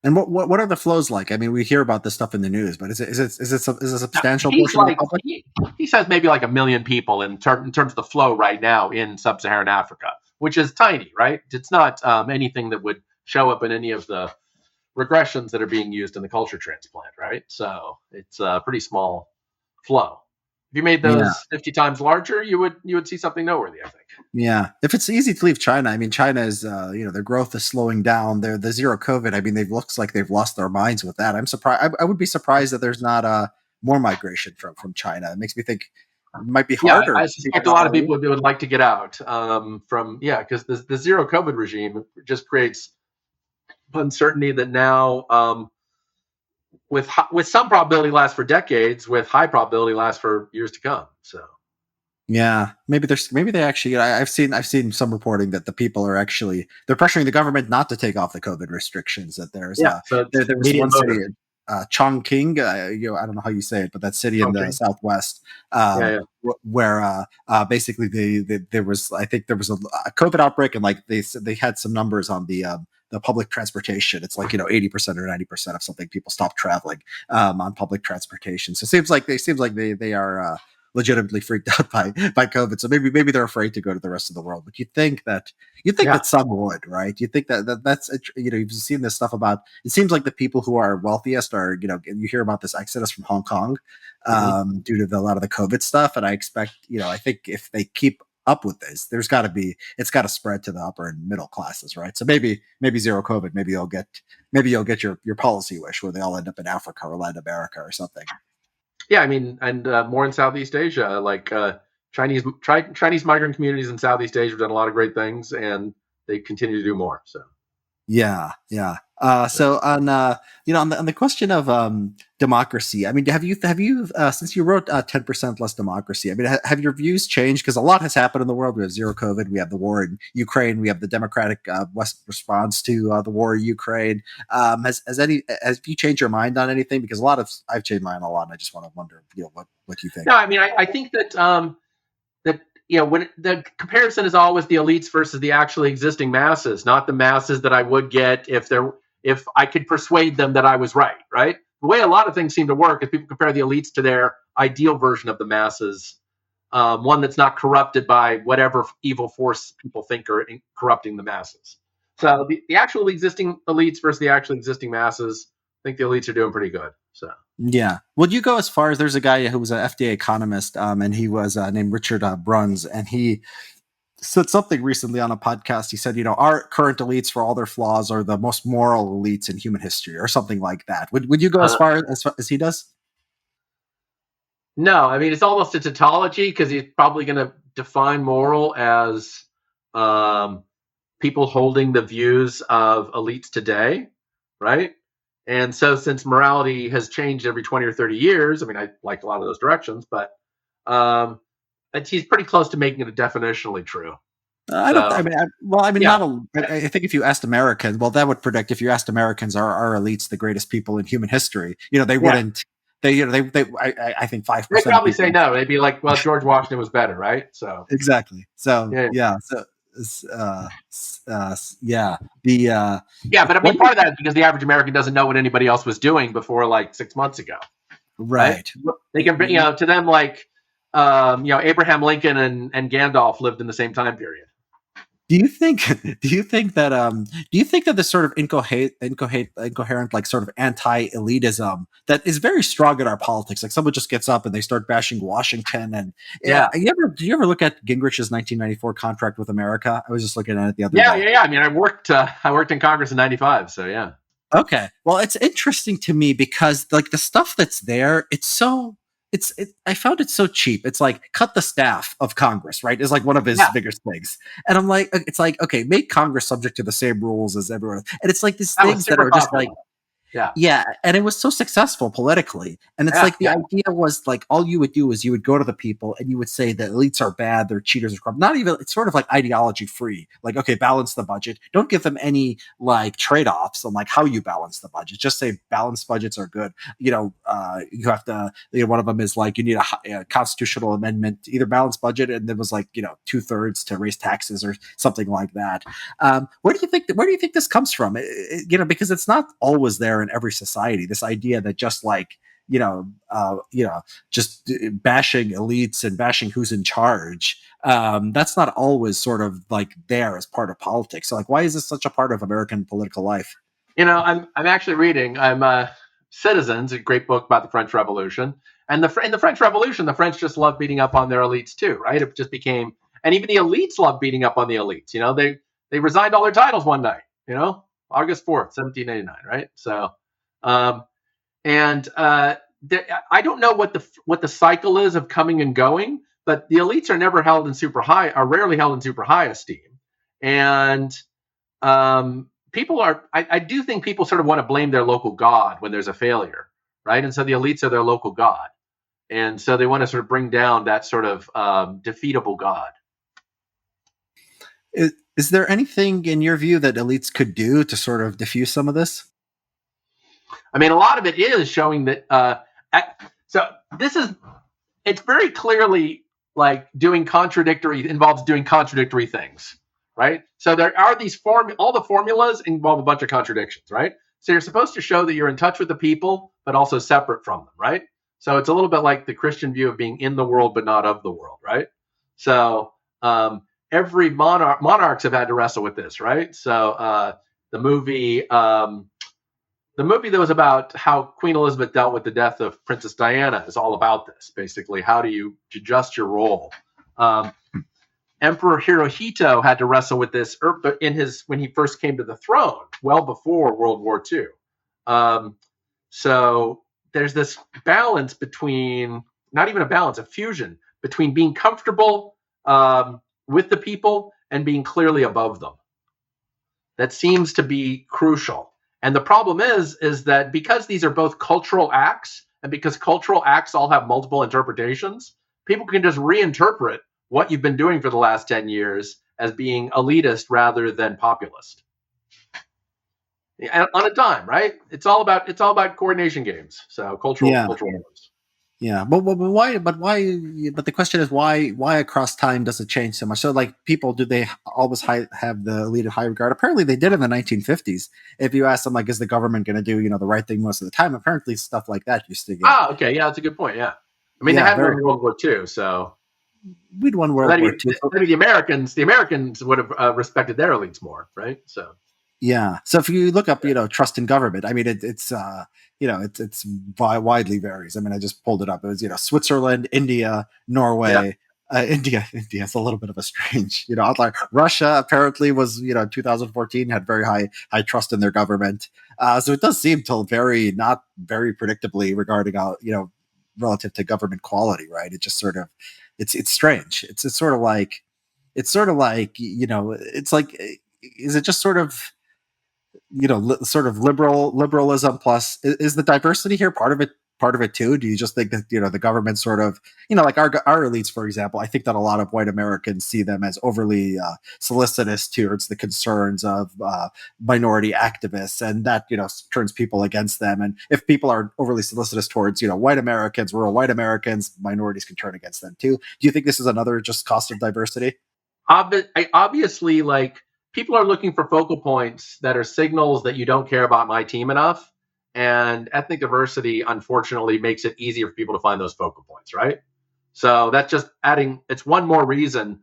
And what are the flows like? I mean, we hear about this stuff in the news, but is a substantial He's portion of the like public? he says maybe like 1 million people in terms of the flow right now in sub-Saharan Africa, which is tiny, right? It's not anything that would show up in any of the regressions that are being used in the culture transplant, right? So it's a pretty small flow. If you made Yeah. those 50 times larger, you would see something noteworthy, I think. Yeah, if it's easy to leave China, I mean, China is, their growth is slowing down. They're the zero COVID. I mean, they've looks like they've lost their minds with that. I'm surprised. I would be surprised that there's not more migration from China. It makes me think it might be Yeah, harder I for people suspect a not lot of want to leave. people would like to get out from because the zero COVID regime just creates uncertainty that now with some probability lasts for decades, with high probability lasts for years to come. So Yeah, maybe they actually. I've seen some reporting that the people are actually they're pressuring the government not to take off the COVID restrictions. That yeah, so it's there was median one city, voter. Chongqing. I don't know how you say it, but that city in the Okay. southwest, Yeah, yeah. where basically there was I think there was a COVID outbreak, and like they had some numbers on the public transportation. It's like 80% or 90% of something people stop traveling on public transportation. So it seems like they are. Legitimately freaked out by COVID. So maybe they're afraid to go to the rest of the world. But you think Yeah. that some would, right? You think that's you've seen this stuff about. It seems like the people who are wealthiest are you hear about this exodus from Hong Kong Hmm. due to a lot of the COVID stuff, and I expect I think if they keep up with this, it's got to spread to the upper and middle classes, right? So maybe zero COVID, maybe you'll get your policy wish where they all end up in Africa or Latin America or something. Yeah, I mean, and more in Southeast Asia, like Chinese migrant communities in Southeast Asia have done a lot of great things, and they continue to do more. So Yeah, yeah. So on the question of democracy, I mean, have you since you wrote 10% less democracy? I mean, have your views changed? Because a lot has happened in the world. We have zero COVID. We have the war in Ukraine. We have the democratic West response to the war in Ukraine. Has you changed your mind on anything? Because I've changed mine a lot, and I just want to wonder, what you think. no, I mean, I think that that when the comparison is always the elites versus the actually existing masses, not the masses that I would get if I could persuade them that I was right. Right. The way a lot of things seem to work is people compare the elites to their ideal version of the masses, one that's not corrupted by whatever evil force people think are corrupting the masses. So the actual existing elites versus the actually existing masses, I think the elites are doing pretty good. So Yeah. Would you go as far as there's a guy who was an FDA economist, and he was named Richard Bruns, and he said something recently on a podcast. He said, our current elites, for all their flaws, are the most moral elites in human history, or something like that. Would you go uh, as far as he does? no, I mean it's almost a tautology because he's probably going to define moral as um, people holding the views of elites today, right? And so, since morality has changed every 20 or 30 years, I mean, I like a lot of those directions, but um, he's pretty close to making it definitionally true. I don't. So, I mean, yeah, not a. I think if you asked Americans, well, that would predict. If you asked Americans, are elites the greatest people in human history? They yeah, wouldn't. They I think five they'd percent of probably say people. no. They'd be like, well, George Washington was better, right? So, Exactly. So yeah, yeah. So yeah. The yeah, but I mean, what? part of that is because the average American doesn't know what anybody else was doing before like 6 months ago, right? Right. They can, to them, like, Abraham Lincoln and Gandalf lived in the same time period. Do you think that this sort of incoherent like sort of anti-elitism that is very strong in our politics, like someone just gets up and they start bashing Washington and Yeah. do you ever look at Gingrich's 1994 contract with America? I was just looking at it the other Yeah, day. yeah, yeah. I mean, I worked in Congress in '95, so yeah. Okay. Well, it's interesting to me because like the stuff that's there, I found it so cheap. It's like cut the staff of Congress, right? Is like one of his Yeah, biggest things. And I'm like, it's like, okay, make Congress subject to the same rules as everyone. And it's like these that was things that super are just popular. like, Yeah, yeah, and it was so successful politically. And it's yeah, like the yeah. idea was like all you would do is you would go to the people and you would say the elites are bad, they're cheaters or corrupt. Not even it's sort of like ideology free. Like, okay, balance the budget. Don't give them any like trade-offs on like how you balance the budget. Just say balanced budgets are good. You have to one of them is like you need a constitutional amendment, either balanced budget and there was like, 2/3 to raise taxes or something like that. Where do you think this comes from? Because it's not always there in every society. This idea that just like just bashing elites and bashing who's in charge. That's not always sort of like there as part of politics. So like, why is this such a part of American political life? I'm actually reading. Citizens, a great book about the French Revolution, and in the French Revolution, the French just loved beating up on their elites too, right? It just became, and even the elites loved beating up on the elites. They resigned all their titles one night. August 4th, 1789, right? So, um, and I don't know what the cycle is of coming and going, but the elites are rarely held in super high esteem, and people are. I do think people sort of want to blame their local god when there's a failure, right? And so the elites are their local god, and so they want to sort of bring down that sort of defeatable god. Is there anything in your view that elites could do to sort of diffuse some of this? I mean, a lot of it is showing that. So this is it's very clearly like involves doing contradictory things, right? So there are all the formulas involve a bunch of contradictions, right? So you're supposed to show that you're in touch with the people, but also separate from them, right? So it's a little bit like the Christian view of being in the world but not of the world, right? So every monarchs have had to wrestle with this, right? So the movie. The movie that was about how Queen Elizabeth dealt with the death of Princess Diana is all about this. Basically, how do you adjust your role? Um, Emperor Hirohito had to wrestle with this when he first came to the throne, well before World War II. So there's this balance between, not even a balance, a fusion between being comfortable with the people and being clearly above them. That seems to be crucial. And the problem is that because these are both cultural acts, and because cultural acts all have multiple interpretations, people can just reinterpret what you've been doing for the last 10 years as being elitist rather than populist. On a dime, right? It's all about coordination games. So Yeah. cultural norms. Yeah, but why? But why? But the question is why? Why across time does it change so much? So, like, people, do they always have the elite in high regard? Apparently, they did in the 1950s. If you ask them, like, is the government going to do the right thing most of the time? Apparently, stuff like that used to get Okay, yeah, that's a good point. Yeah, I mean they yeah had very. one in World War II, so We'd won World War II. So, maybe the Americans would have respected their elites more, right? So yeah. So if you look up, trust in government, I mean, it's widely varies. I mean, I just pulled it up. It was, Switzerland, India, yeah, Norway, India is a little bit of a strange, outlier. Russia apparently was, 2014 had very high trust in their government. So it does seem to vary, not very predictably regarding, relative to government quality, right? It just sort of, it's strange. It's sort of like, it's like, is it just sort of, sort of liberalism plus is the diversity here part of it too? Do you just think that the government sort of like our elites, for example? I think that a lot of white Americans see them as overly solicitous towards the concerns of minority activists, and that turns people against them. And if people are overly solicitous towards white Americans, rural white Americans, minorities can turn against them too. Do you think this is another just cost of diversity? obviously, like people are looking for focal points that are signals that you don't care about my team enough. And ethnic diversity, unfortunately, makes it easier for people to find those focal points, right? So that's just it's one more reason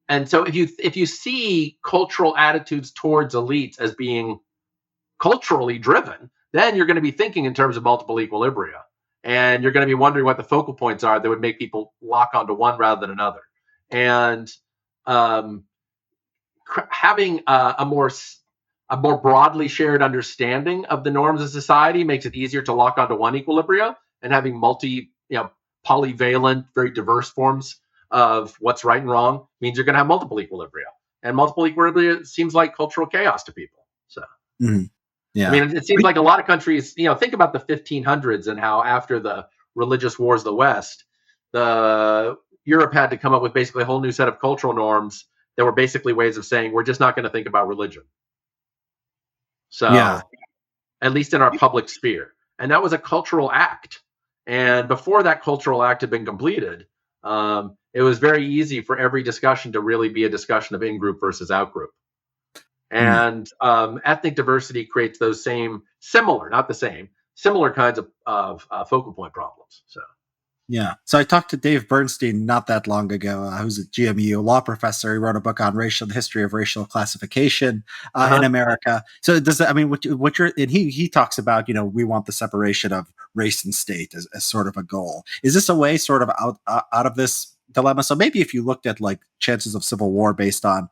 and so if you see cultural attitudes towards elites as being culturally driven, then you're going to be thinking in terms of multiple equilibria. And you're going to be wondering what the focal points are that would make people lock onto one rather than another. And um, having a more broadly shared understanding of the norms of society makes it easier to lock onto one equilibria, and having polyvalent, very diverse forms of what's right and wrong means you're going to have multiple equilibria. And multiple equilibria seems like cultural chaos to people. So, yeah. I mean, it seems like a lot of countries, think about the 1500s and how after the religious wars of the West, Europe had to come up with basically a whole new set of cultural norms that were basically ways of saying we're just not going to think about religion. So, yeah. at least in our public sphere. And that was a cultural act. And before that cultural act had been completed, it was very easy for every discussion to really be a discussion of in-group versus out-group. And ethnic diversity creates those similar kinds of focal point problems. So. Yeah. So I talked to Dave Bernstein not that long ago, who's a GMU law professor. He wrote a book on the history of racial classification in America. So does that, I mean, what you're, and he talks about, we want the separation of race and state as sort of a goal. Is this a way sort of out of this dilemma? So maybe if you looked at like chances of civil war based on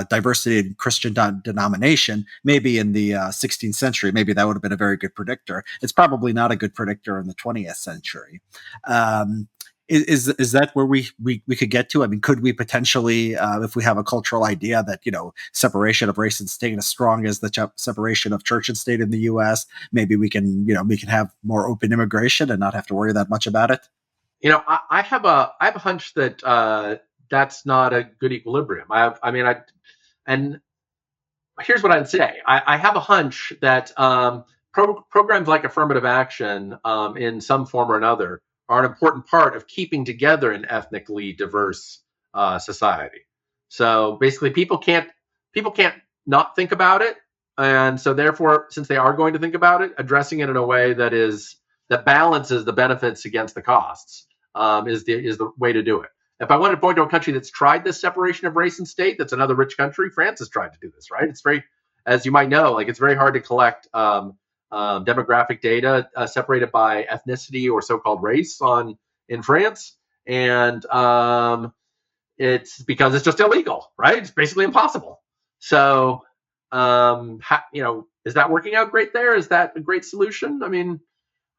diversity in Christian denomination, maybe in the 16th century, maybe that would have been a very good predictor. It's probably not a good predictor in the 20th century. Is that where we could get to? I mean, could we potentially, if we have a cultural idea that separation of race and state as strong as the separation of church and state in the U.S., maybe we can have more open immigration and not have to worry that much about it? I have a hunch that that's not a good equilibrium. And here's what I'd say. I have a hunch that programs like affirmative action in some form or another are an important part of keeping together an ethnically diverse society. So basically, people can't not think about it, and so therefore, since they are going to think about it, addressing it in a way that balances the benefits against the costs is the way to do it. If I wanted to point to a country that's tried this separation of race and state, that's another rich country. France has tried to do this, right? It's very, as you might know, like it's very hard to collect demographic data separated by ethnicity or so-called race in France, and it's because it's just illegal, right? It's basically impossible. So, is that working out great there? Is that a great solution? I mean,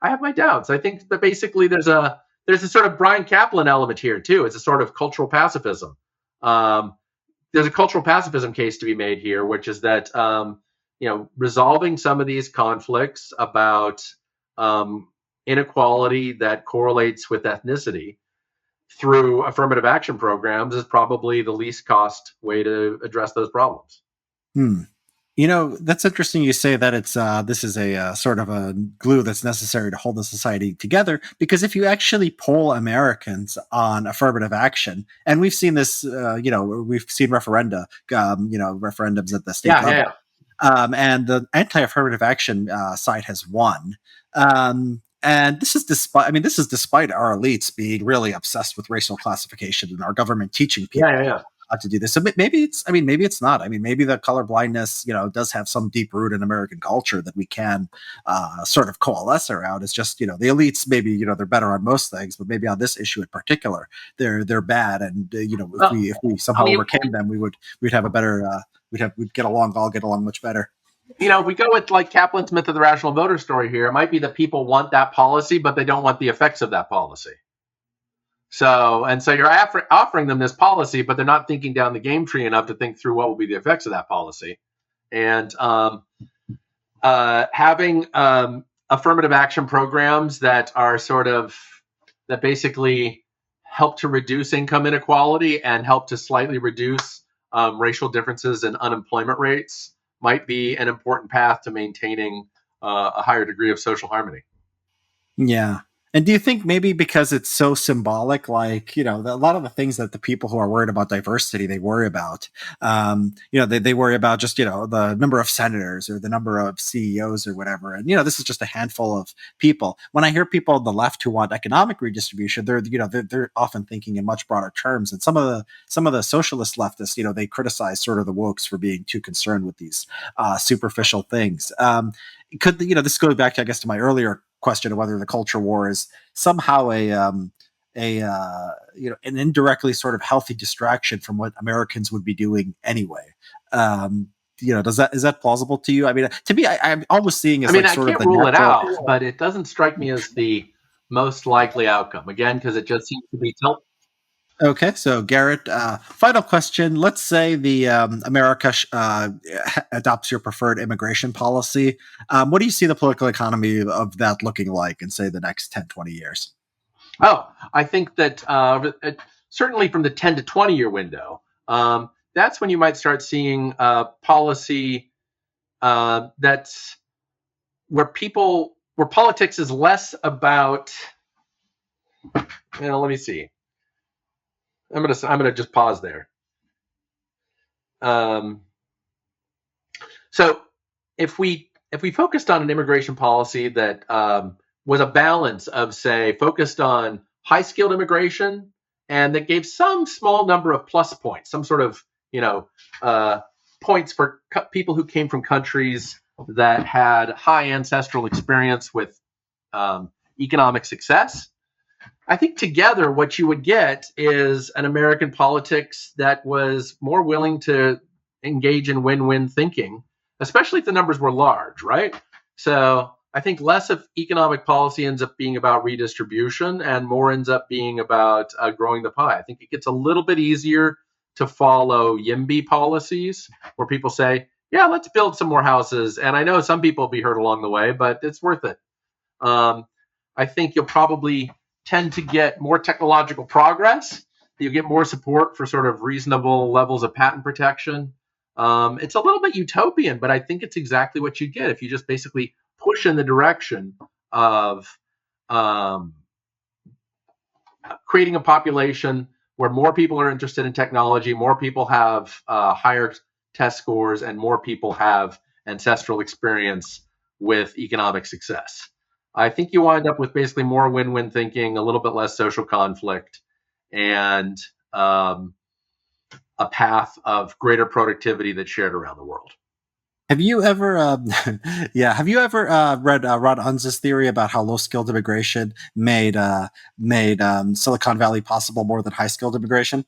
I have my doubts. I think that basically there's a sort of Brian Kaplan element here too. It's a sort of cultural pacifism. There's a cultural pacifism case to be made here, which is that resolving some of these conflicts about inequality that correlates with ethnicity through affirmative action programs is probably the least cost way to address those problems. That's interesting you say that it's this is a sort of a glue that's necessary to hold the society together, because if you actually poll Americans on affirmative action, and we've seen this, we've seen referendums at the state level. Yeah. And the anti-affirmative action side has won. And this is despite our elites being really obsessed with racial classification and our government teaching people how to do this. So maybe it's not. I mean, maybe the color blindness, does have some deep root in American culture that we can sort of coalesce around. It's just, the elites, maybe, they're better on most things, but maybe on this issue in particular, they're bad. And, if we somehow overcame them, we'd have a better, we'd get along much better. If we go with like Kaplan's myth of the rational voter story here, it might be that people want that policy, but they don't want the effects of that policy. So you're offering them this policy, but they're not thinking down the game tree enough to think through what will be the effects of that policy. And having affirmative action programs that basically help to reduce income inequality and help to slightly reduce racial differences in unemployment rates might be an important path to maintaining a higher degree of social harmony. Yeah. And do you think maybe because it's so symbolic, like, a lot of the things that the people who are worried about diversity, they worry about, they worry about just, the number of senators or the number of CEOs or whatever. And, this is just a handful of people. When I hear people on the left who want economic redistribution, they're often thinking in much broader terms. And some of the socialist leftists, they criticize sort of the wokes for being too concerned with these superficial things. This goes back, I guess, to my earlier question of whether the culture war is somehow an indirectly sort of healthy distraction from what Americans would be doing anyway. Is that plausible to you? I mean, to me, I'm almost seeing as I sort of can't the rule it natural. out, but it doesn't strike me as the most likely outcome. Again, because it just seems to be Okay, so Garrett, final question. Let's say the America adopts your preferred immigration policy. What do you see the political economy of that looking like in, say, the next 10, 20 years? Oh, I think that certainly from the 10 to 20 year window, that's when you might start seeing policy that's where politics is less about. Let me see. I'm gonna just pause there. So if we focused on an immigration policy that was a balance of, say, focused on high-skilled immigration and that gave some small number of plus points, some sort of points for people who came from countries that had high ancestral experience with economic success. I think together what you would get is an American politics that was more willing to engage in win-win thinking, especially if the numbers were large, right? So I think less of economic policy ends up being about redistribution and more ends up being about growing the pie. I think it gets a little bit easier to follow YIMBY policies where people say, yeah, let's build some more houses. And I know some people will be hurt along the way, but it's worth it. I think you'll probably tend to get more technological progress. You get more support for sort of reasonable levels of patent protection. It's a little bit utopian, but I think it's exactly what you get if you just basically push in the direction of creating a population where more people are interested in technology, more people have higher test scores, and more people have ancestral experience with economic success. I think you wind up with basically more win-win thinking, a little bit less social conflict, and a path of greater productivity that's shared around the world. Have you ever, have you ever read Rod Unz's theory about how low-skilled immigration made Silicon Valley possible more than high-skilled immigration?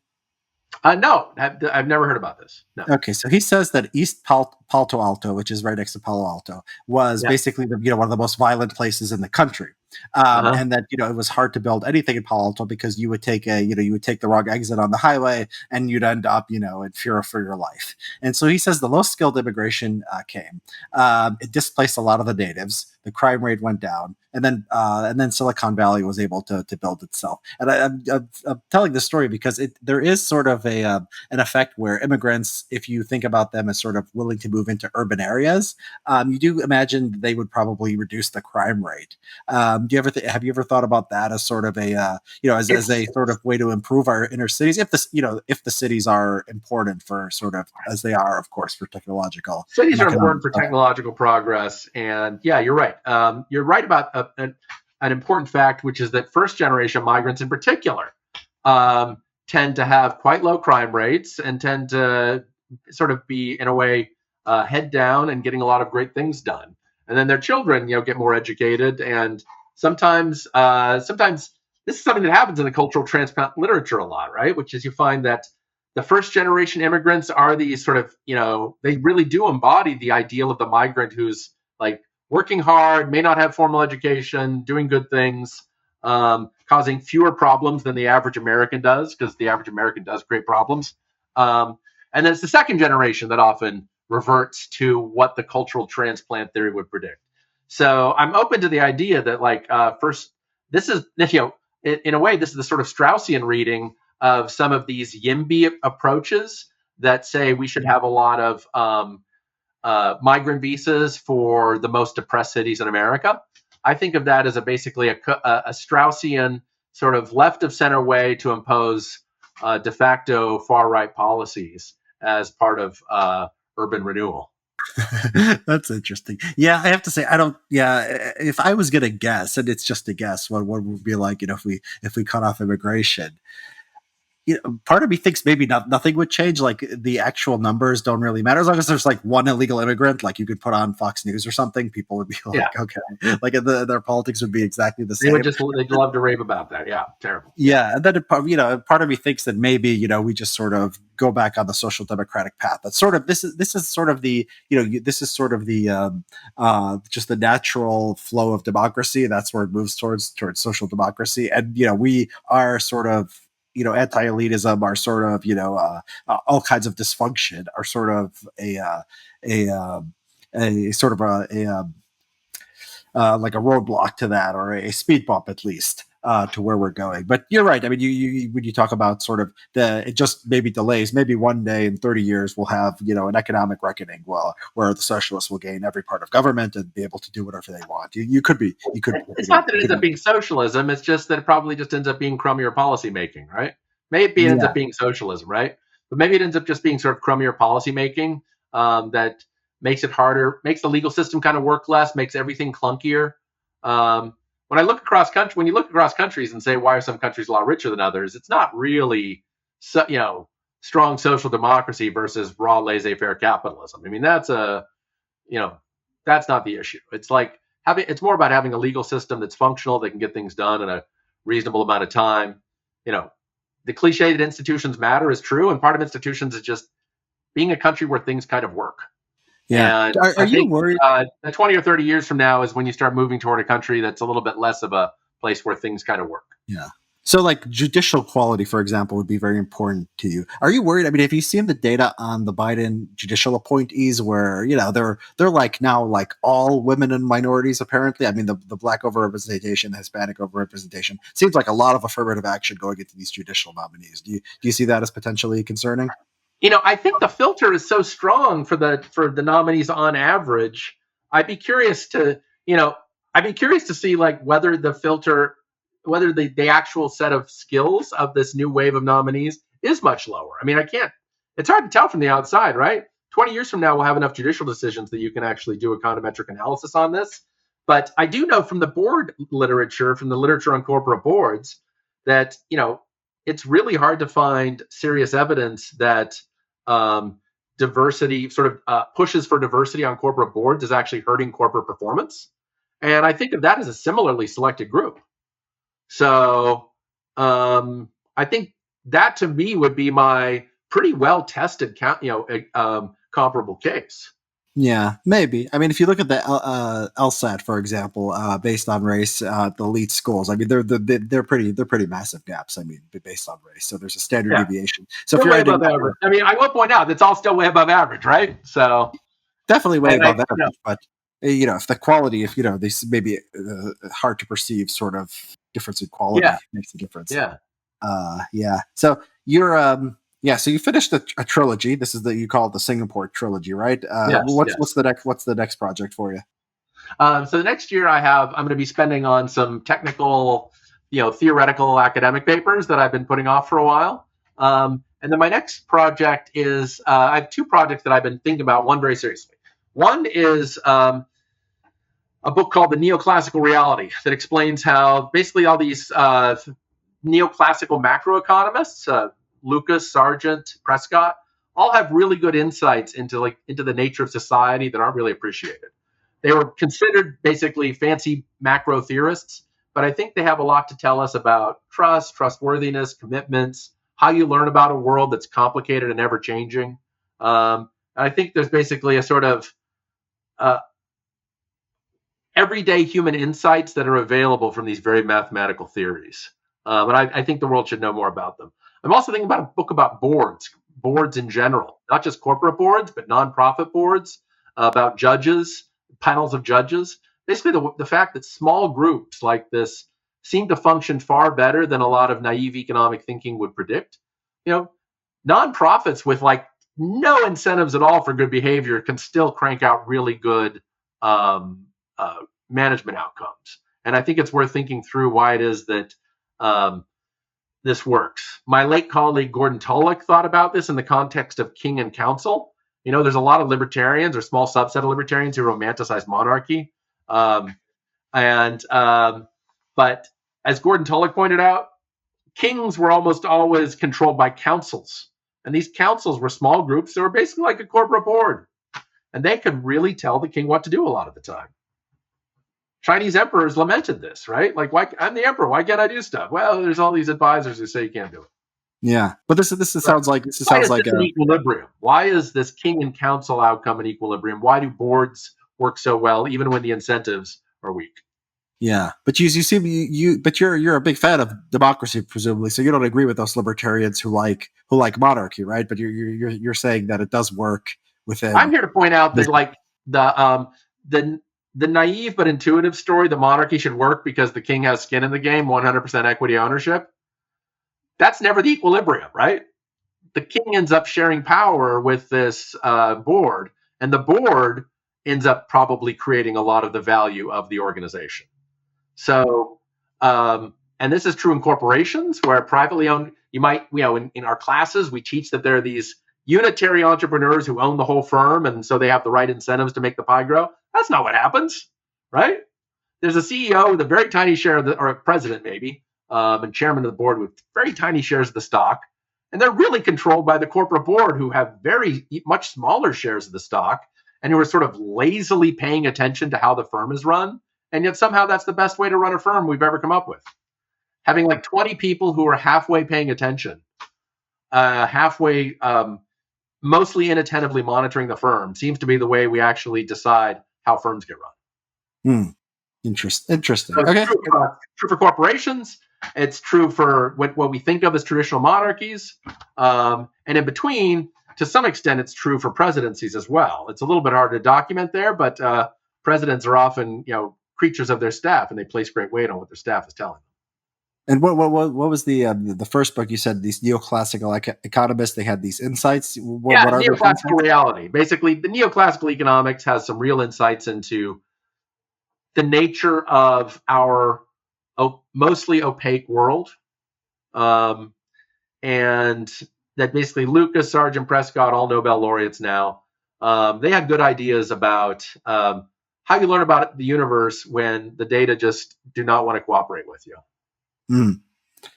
No, I've never heard about this. No. Okay, so he says that East Palo Alto, which is right next to Palo Alto, was basically one of the most violent places in the country, and that it was hard to build anything in Palo Alto because you would take the wrong exit on the highway and you'd end up in fear for your life. And so he says the low skilled immigration came, it displaced a lot of the natives, the crime rate went down, and then Silicon Valley was able to build itself. And I'm telling this story because there is sort of an effect where immigrants, if you think about them as sort of willing to move into urban areas, you do imagine they would probably reduce the crime rate. Have you ever thought about that as sort of a as a sort of way to improve our inner cities, if the cities are important for sort of, as they are, of course, for technological cities are important for technological progress. And yeah, you're right. You're right about an important fact, which is that first generation migrants in particular tend to have quite low crime rates and tend to sort of be, in a way, head down and getting a lot of great things done. And then their children, get more educated. And sometimes this is something that happens in the cultural transplant literature a lot, right? Which is you find that the first generation immigrants are these sort of, they really do embody the ideal of the migrant who's like working hard, may not have formal education, doing good things, causing fewer problems than the average American does, because the average American does create problems. And then it's the second generation that often reverts to what the cultural transplant theory would predict. So I'm open to the idea that first, this is, in a way, this is the sort of Straussian reading of some of these YIMBY approaches that say we should have a lot of migrant visas for the most depressed cities in America. I think of that as basically a Straussian sort of left of center way to impose de facto far right policies as part of urban renewal. That's interesting. Yeah, I have to say, I don't. Yeah, if I was gonna guess, and it's just a guess, what would be like, if we cut off immigration, part of me thinks maybe nothing would change. Like the actual numbers don't really matter as long as there's like one illegal immigrant. Like you could put on Fox News or something, people would be like, Yeah, okay, like their politics would be exactly the they would same. just they'd love to rave about that. Yeah, terrible. Yeah, and then part of me thinks that maybe we just sort of go back on the social democratic path. That's sort of this is sort of the this is sort of the just the natural flow of democracy. That's where it moves towards social democracy, and we are sort of anti-elitism, are sort of all kinds of dysfunction are sort of a sort of like a roadblock to that, or a speed bump at least, to where we're going. But you're right. I mean, you when you talk about sort of it just maybe delays, maybe one day in 30 years we'll have an economic reckoning, where the socialists will gain every part of government and be able to do whatever they want. You could be. It's not that it ends up being socialism. It's just that it probably just ends up being crummier policy making, right? Maybe it ends up being socialism, right? But maybe it ends up just being sort of crummier policy making that makes it harder, makes the legal system kind of work less, makes everything clunkier. When I look across country, when you look across countries and say why are some countries a lot richer than others, it's not really strong social democracy versus raw laissez-faire capitalism. I mean, that's not the issue. It's like it's more about having a legal system that's functional, that can get things done in a reasonable amount of time. The cliche that institutions matter is true, and part of institutions is just being a country where things kind of work. Yeah. And Are you worried? 20 or 30 years from now is when you start moving toward a country that's a little bit less of a place where things kind of work. Yeah. So, like judicial quality, for example, would be very important to you. Are you worried? I mean, have you seen the data on the Biden judicial appointees, where they're like now like all women and minorities? Apparently, I mean, the black overrepresentation, Hispanic overrepresentation seems like a lot of affirmative action going into these judicial nominees. Do you see that as potentially concerning? I think the filter is so strong for the nominees on average. I'd be curious to see like whether the filter, whether the actual set of skills of this new wave of nominees is much lower. I mean, it's hard to tell from the outside, right? 20 years from now, we'll have enough judicial decisions that you can actually do econometric analysis on this. But I do know from the board literature, from the literature on corporate boards, that it's really hard to find serious evidence that diversity sort of pushes for diversity on corporate boards is actually hurting corporate performance. And I think of that as a similarly selected group. So I think that to me would be my pretty well tested comparable case. Yeah, maybe. I mean, if you look at the LSAT, for example, based on race, the elite schools, I mean, they're pretty massive gaps. I mean, based on race, so there's a standard deviation. So still if you're way above average. I mean, I will point out that's all still way above average, right? So definitely way above average, but if the quality, if this maybe hard to perceive sort of difference in quality makes a difference. Yeah. So you're so you finished a trilogy. This is you call it the Singapore trilogy, right? What's the next project for you? So the next year I'm going to be spending on some technical, theoretical academic papers that I've been putting off for a while. And then my next project is I have two projects that I've been thinking about. One very seriously. One is a book called The Neoclassical Reality that explains how basically all these neoclassical macroeconomists, Lucas, Sargent, Prescott, all have really good insights into the nature of society that aren't really appreciated. They were considered basically fancy macro theorists, but I think they have a lot to tell us about trust, trustworthiness, commitments, how you learn about a world that's complicated and ever changing. I think there's basically a sort of everyday human insights that are available from these very mathematical theories. But I think the world should know more about them. I'm also thinking about a book about boards in general, not just corporate boards, but nonprofit boards, about judges, panels of judges. Basically, the fact that small groups like this seem to function far better than a lot of naive economic thinking would predict. Nonprofits with like no incentives at all for good behavior can still crank out really good management outcomes. And I think it's worth thinking through why it is that this works. My late colleague Gordon Tullock thought about this in the context of king and council. There's a lot of libertarians or small subset of libertarians who romanticize monarchy. But as Gordon Tullock pointed out, kings were almost always controlled by councils. And these councils were small groups that were basically like a corporate board. And they could really tell the king what to do a lot of the time. Chinese emperors lamented this, right? Like, why I'm the emperor? Why can't I do stuff? Well, there's all these advisors who say you can't do it. Yeah, but this sounds like an equilibrium. Why is this king and council outcome an equilibrium? Why do boards work so well, even when the incentives are weak? Yeah, but you seem but you're a big fan of democracy, presumably, so you don't agree with those libertarians who like monarchy, right? But you're saying that it does work within. I'm here to point out that like the naive but intuitive story that monarchy should work because the king has skin in the game, 100% equity ownership. That's never the equilibrium, right? The king ends up sharing power with this board, and the board ends up probably creating a lot of the value of the organization. So, and this is true in corporations where privately owned, you might, in our classes, we teach that there are these unitary entrepreneurs who own the whole firm, and so they have the right incentives to make the pie grow. That's not what happens, right? There's a CEO with a very tiny share of or a president maybe, and chairman of the board with very tiny shares of the stock. And they're really controlled by the corporate board who have very much smaller shares of the stock and who are sort of lazily paying attention to how the firm is run. And yet somehow that's the best way to run a firm we've ever come up with. Having like 20 people who are halfway paying attention, halfway mostly inattentively monitoring the firm seems to be the way we actually decide how firms get run. Interesting. So okay. True for corporations. It's true for what we think of as traditional monarchies. And in between, to some extent, it's true for presidencies as well. It's a little bit hard to document there, but presidents are often, creatures of their staff, and they place great weight on what their staff is telling them. And what was the first book you said? These neoclassical economists, they had these insights. What are neoclassical reality. Basically, the neoclassical economics has some real insights into the nature of our mostly opaque world, and that basically Lucas, Sargent, Prescott, all Nobel laureates now, they had good ideas about how you learn about the universe when the data just do not want to cooperate with you.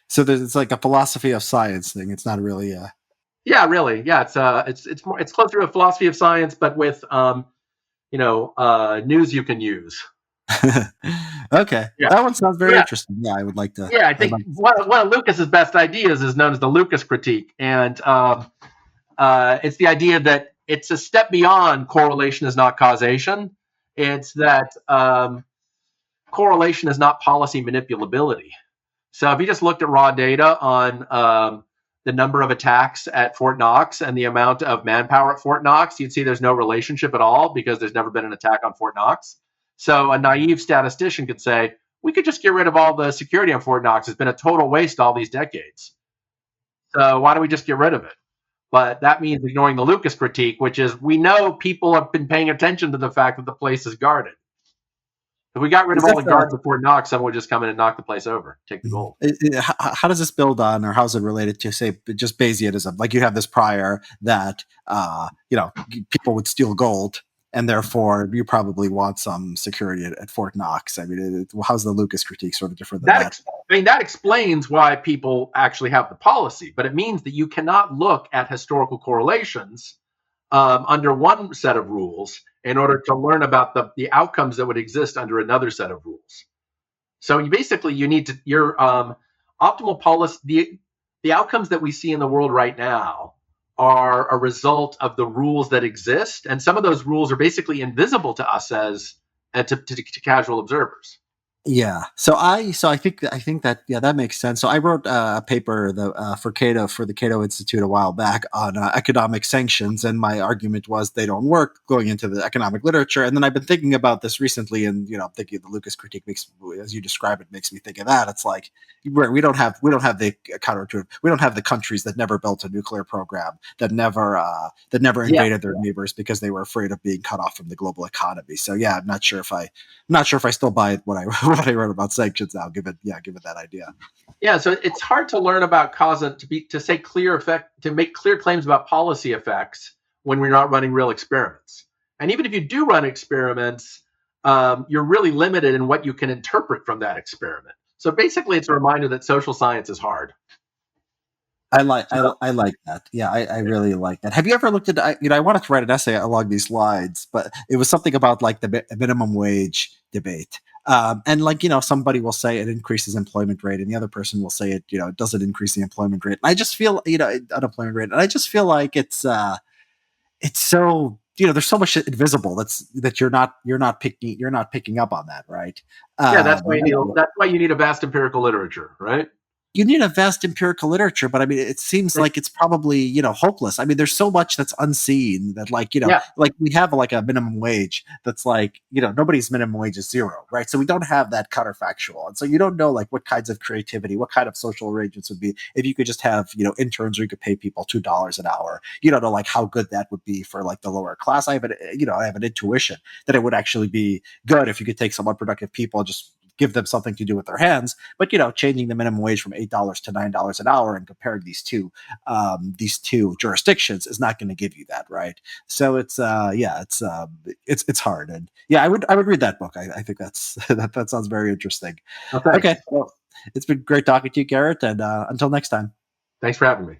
So it's like a philosophy of science thing. It's not really a. Yeah, really. Yeah, it's closer to a philosophy of science, but with news you can use. Okay, yeah. That one sounds very interesting. Yeah, I would like to. Yeah, I think one of Lucas's best ideas is known as the Lucas critique, and it's the idea that it's a step beyond correlation is not causation. It's that correlation is not policy manipulability. So if you just looked at raw data on the number of attacks at Fort Knox and the amount of manpower at Fort Knox, you'd see there's no relationship at all because there's never been an attack on Fort Knox. So a naive statistician could say, we could just get rid of all the security on Fort Knox. It's been a total waste all these decades. So why don't we just get rid of it? But that means ignoring the Lucas critique, which is we know people have been paying attention to the fact that the place is guarded. If we got rid of all the guards at Fort Knox, someone would just come in and knock the place over, take the gold. How does this build on, or how is it related to, say, just Bayesianism? Like you have this prior that, people would steal gold, and therefore you probably want some security at Fort Knox. I mean, how's the Lucas critique sort of different than that? That explains why people actually have the policy, but it means that you cannot look at historical correlations under one set of rules in order to learn about the outcomes that would exist under another set of rules. So you need to, your optimal policy, the outcomes that we see in the world right now are a result of the rules that exist. And some of those rules are basically invisible to us as to casual observers. Yeah. So I think that yeah that makes sense. So I wrote a paper for the Cato Institute a while back on economic sanctions, and my argument was they don't work going into the economic literature. And then I've been thinking about this recently, and I'm thinking the Lucas critique makes, as you describe it, makes me think of that. It's like we don't have the counter to it. We don't have the countries that never built a nuclear program, that never Yeah. invaded their neighbors because they were afraid of being cut off from the global economy. So yeah, I'm not sure if I still buy it what I what I wrote about sanctions now. Give it that idea. Yeah, so it's hard to learn about cause and to say clear effect to make clear claims about policy effects when we're not running real experiments. And even if you do run experiments, you're really limited in what you can interpret from that experiment. So basically, it's a reminder that social science is hard. So I like that. Yeah, I really like that. Have you ever looked at I wanted to write an essay along these lines, but it was something about like the minimum wage debate. And like somebody will say it increases employment rate, and the other person will say it doesn't increase the employment rate. And I just feel unemployment rate, and I just feel like it's so there's so much invisible that you're not picking up on that, right? yeah, Um, that's why you need a vast empirical literature, right? you need a vast empirical literature, but I mean, it seems It- like it's probably hopeless. I mean, there's so much that's unseen that yeah, like we have like a minimum wage that's like nobody's minimum wage is zero, right? So we don't have that counterfactual, and so you don't know like what kinds of creativity, what kind of social arrangements would be if you could just have interns where you could pay people $2 an hour. You don't know like how good that would be for like the lower class. I have an intuition that it would actually be good if you could take some unproductive people and just give them something to do with their hands. But changing the minimum wage from $8 to $9 an hour and comparing these two jurisdictions is not going to give you that, right? So it's hard. And yeah, I would read that book. I think that sounds very interesting. no, Okay, thanks. well, it's been great talking to you, Garrett, and until next time. Thanks for having me.